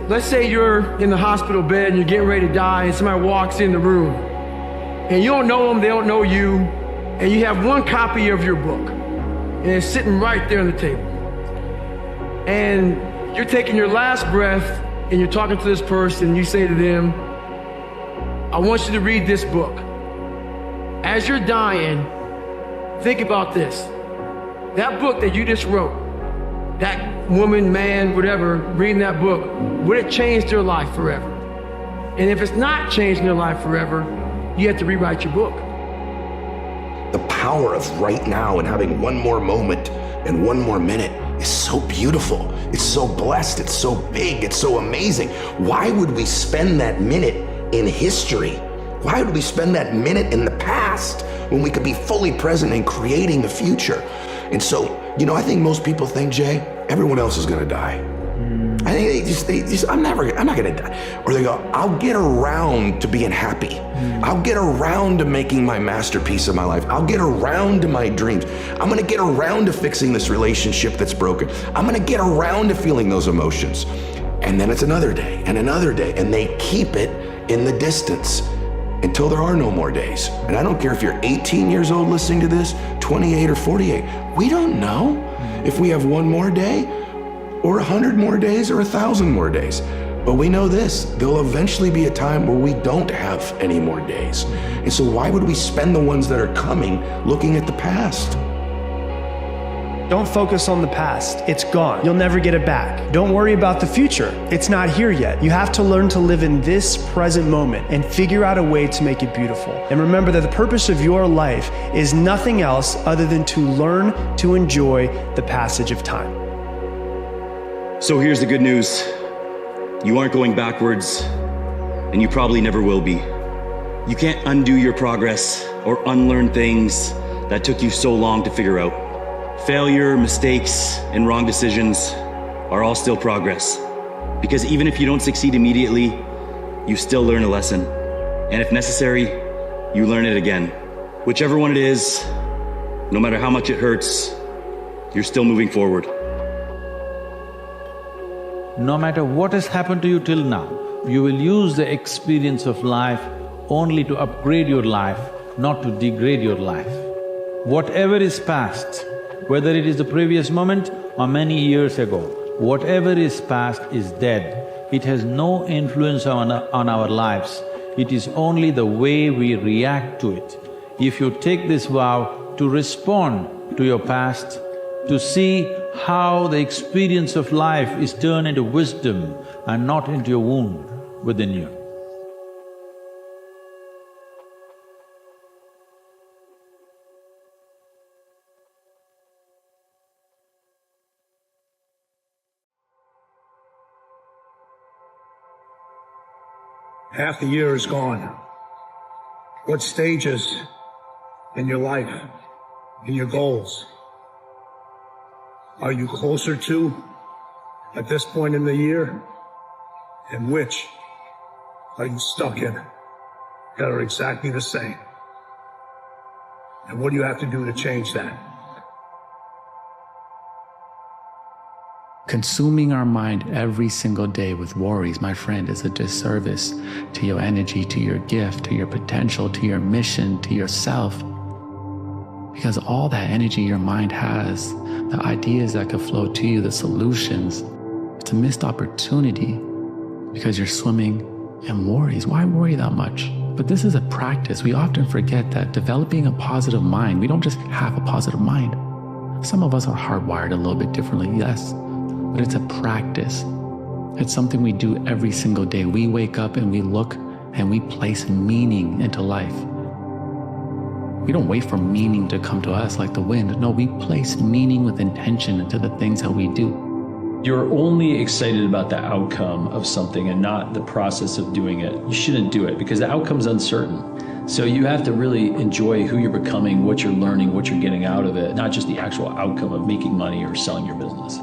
Let's say you're in the hospital bed and you're getting ready to die, and somebody walks in the room and you don't know them, they don't know you, and you have 1 copy of your book and it's sitting right there on the table, and you're taking your last breath and you're talking to this person, and you say to them, I want you to read this book. As you're dying, think about this. That book that you just wrote, that woman, man, whatever, reading that book, would it change their life forever? And if it's not changing their life forever, you have to rewrite your book. The power of right now and having one more moment and one more minute is so beautiful. It's so blessed. It's so big. It's so amazing. Why would we spend that minute in history? Why would we spend that minute in the past when we could be fully present and creating the future? And so, I think most people think, Jay, everyone else is gonna die. I think they just, I'm not gonna die. Or they go, I'll get around to being happy. I'll get around to making my masterpiece of my life. I'll get around to my dreams. I'm gonna get around to fixing this relationship that's broken. I'm gonna get around to feeling those emotions. And then it's another day, and they keep it in the distance until there are no more days. And I don't care if you're 18 years old listening to this, 28 or 48. We don't know if we have 1 more day or 100 more days or 1,000 more days. But we know this, there'll eventually be a time where we don't have any more days. And so why would we spend the ones that are coming looking at the past? Don't focus on the past. It's gone. You'll never get it back. Don't worry about the future. It's not here yet. You have to learn to live in this present moment and figure out a way to make it beautiful. And remember that the purpose of your life is nothing else other than to learn to enjoy the passage of time. So here's the good news. You aren't going backwards, and you probably never will be. You can't undo your progress or unlearn things that took you so long to figure out. Failure, mistakes, and wrong decisions are all still progress. Because even if you don't succeed immediately, you still learn a lesson. And if necessary, you learn it again. Whichever one it is, no matter how much it hurts, you're still moving forward. No matter what has happened to you till now, you will use the experience of life only to upgrade your life, not to degrade your life. Whatever is past, whether it is the previous moment or many years ago, whatever is past is dead. It has no influence on our lives. It is only the way we react to it. If you take this vow to respond to your past, to see how the experience of life is turned into wisdom and not into a wound within you. Half the year is gone. What stages in your life, in your goals, are you closer to at this point in the year? And which are you stuck in that are exactly the same? And what do you have to do to change that? Consuming our mind every single day with worries, my friend, is a disservice to your energy, to your gift, to your potential, to your mission, to yourself. Because all that energy your mind has, the ideas that could flow to you, the solutions, it's a missed opportunity because you're swimming in worries. Why worry that much? But this is a practice. We often forget that developing a positive mind, we don't just have a positive mind. Some of us are hardwired a little bit differently, yes, but it's a practice. It's something we do every single day. We wake up and we look and we place meaning into life. We don't wait for meaning to come to us like the wind. No, we place meaning with intention into the things that we do. You're only excited about the outcome of something and not the process of doing it. You shouldn't do it because the outcome's uncertain. So you have to really enjoy who you're becoming, what you're learning, what you're getting out of it, not just the actual outcome of making money or selling your business.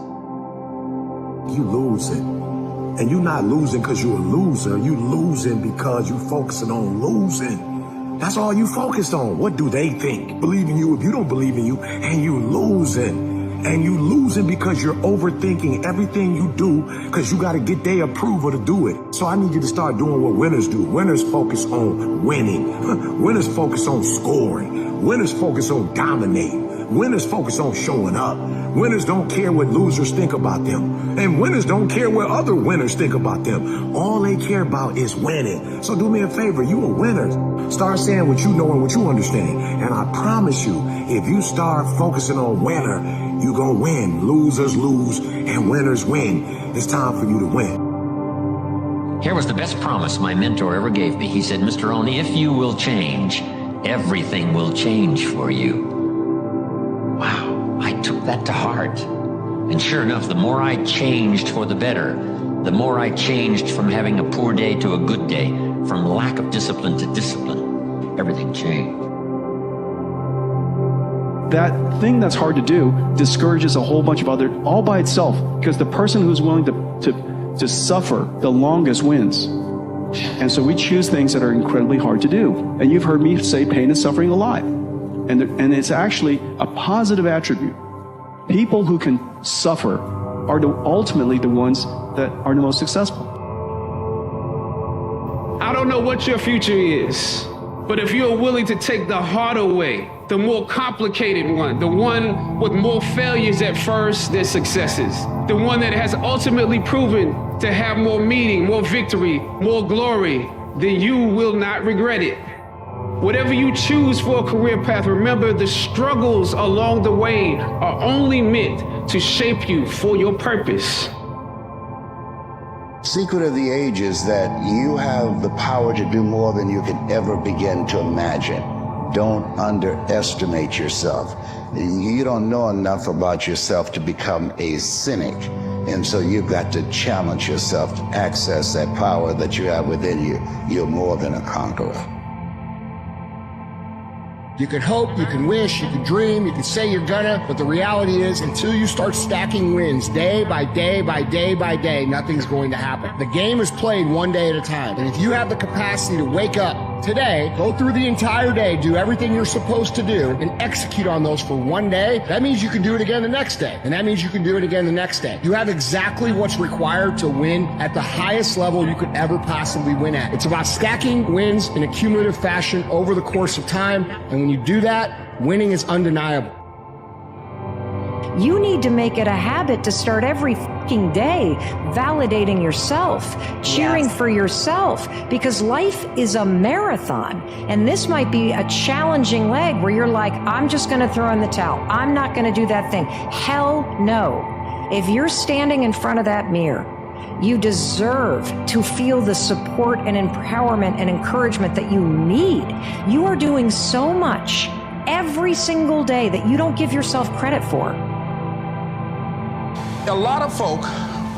You losing. And you're not losing because you're a loser. You losing because you focusing on losing. That's all you focused on. What do they think? Believe in you if you don't believe in you, and you losing. And you losing because you're overthinking everything you do because you got to get their approval to do it. So I need you to start doing what winners do. Winners focus on winning. Winners focus on scoring. Winners focus on dominating. Winners focus on showing up. Winners don't care what losers think about them. And winners don't care what other winners think about them. All they care about is winning. So do me a favor, you a winner. Start saying what you know and what you understand. And I promise you, if you start focusing on winner, you're gonna win. Losers lose and winners win. It's time for you to win. Here was the best promise my mentor ever gave me. He said, Mr. Oni, if you will change, everything will change for you. Wow, I took that to heart. And sure enough, the more I changed for the better, the more I changed from having a poor day to a good day, from lack of discipline to discipline. Everything changed. That thing that's hard to do discourages a whole bunch of other, all by itself, because the person who's willing to suffer the longest wins. And so we choose things that are incredibly hard to do. And you've heard me say pain and suffering a lot. And it's actually a positive attribute. People who can suffer are ultimately the ones that are the most successful. I don't know what your future is, but if you're willing to take the harder way, the more complicated one, the one with more failures at first than successes, the one that has ultimately proven to have more meaning, more victory, more glory, then you will not regret it. Whatever you choose for a career path, remember the struggles along the way are only meant to shape you for your purpose. Secret of the age is that you have the power to do more than you could ever begin to imagine. Don't underestimate yourself. You don't know enough about yourself to become a cynic. And so you've got to challenge yourself to access that power that you have within you. You're more than a conqueror. You can hope, you can wish, you can dream, you can say you're gonna, but the reality is until you start stacking wins day by day by day by day, nothing's going to happen. The game is played one day at a time. And if you have the capacity to wake up today, go through the entire day, do everything you're supposed to do, and execute on those for one day, that means you can do it again the next day. And that means you can do it again the next day. You have exactly what's required to win at the highest level you could ever possibly win at. It's about stacking wins in a cumulative fashion over the course of time. And when you do that, winning is undeniable. You need to make it a habit to start every fucking day validating yourself, cheering for yourself, because life is a marathon. And this might be a challenging leg where you're like, I'm just going to throw in the towel. I'm not going to do that thing. Hell no. If you're standing in front of that mirror, you deserve to feel the support and empowerment and encouragement that you need. You are doing so much every single day that you don't give yourself credit for. A lot of folk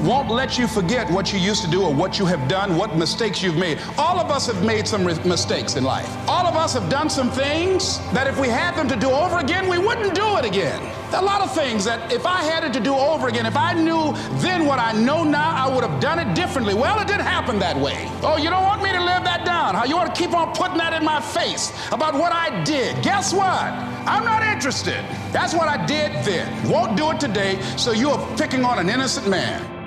won't let you forget what you used to do or what you have done, what mistakes you've made. All of us have made some mistakes in life. All of us have done some things that if we had them to do over again, we wouldn't do it again. There are a lot of things that if I had it to do over again, if I knew then what I know now, I would have done it differently. Well, it didn't happen that way. Oh, you don't want me to live that down, huh? You want to keep on putting that in my face about what I did. Guess what? I'm not interested. That's what I did then. Won't do it today, so you're picking on an innocent man.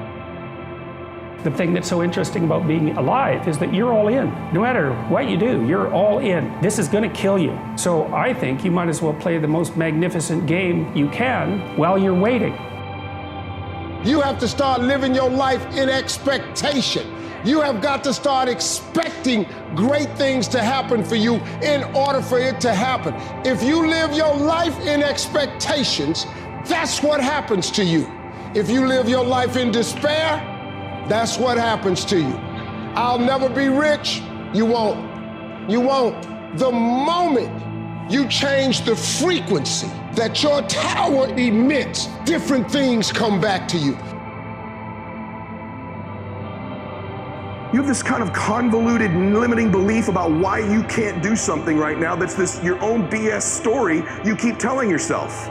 The thing that's so interesting about being alive is that you're all in. No matter what you do, you're all in. This is going to kill you. So I think you might as well play the most magnificent game you can while you're waiting. You have to start living your life in expectation. You have got to start expecting great things to happen for you in order for it to happen. If you live your life in expectations, that's what happens to you. If you live your life in despair, that's what happens to you. I'll never be rich. You won't. You won't. The moment you change the frequency that your tower emits, different things come back to you. You have this kind of convoluted, limiting belief about why you can't do something right now that's this your own BS story you keep telling yourself.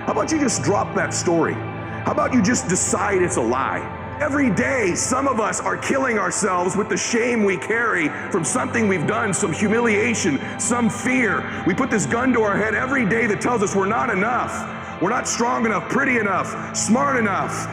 How about you just drop that story? How about you just decide it's a lie? Every day, some of us are killing ourselves with the shame we carry from something we've done, some humiliation, some fear. We put this gun to our head every day that tells us we're not enough. We're not strong enough, pretty enough, smart enough.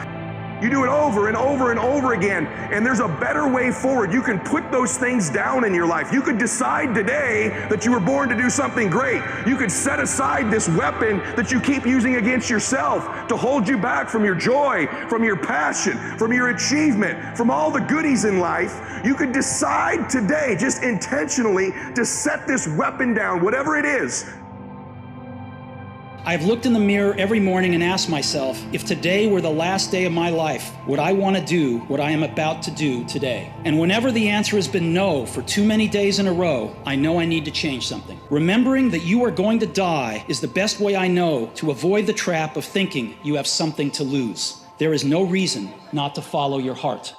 You do it over and over and over again, and there's a better way forward. You can put those things down in your life. You could decide today that you were born to do something great. You could set aside this weapon that you keep using against yourself to hold you back from your joy, from your passion, from your achievement, from all the goodies in life. You could decide today, just intentionally, to set this weapon down, whatever it is. I've looked in the mirror every morning and asked myself, if today were the last day of my life, would I want to do what I am about to do today? And whenever the answer has been no for too many days in a row, I know I need to change something. Remembering that you are going to die is the best way I know to avoid the trap of thinking you have something to lose. There is no reason not to follow your heart.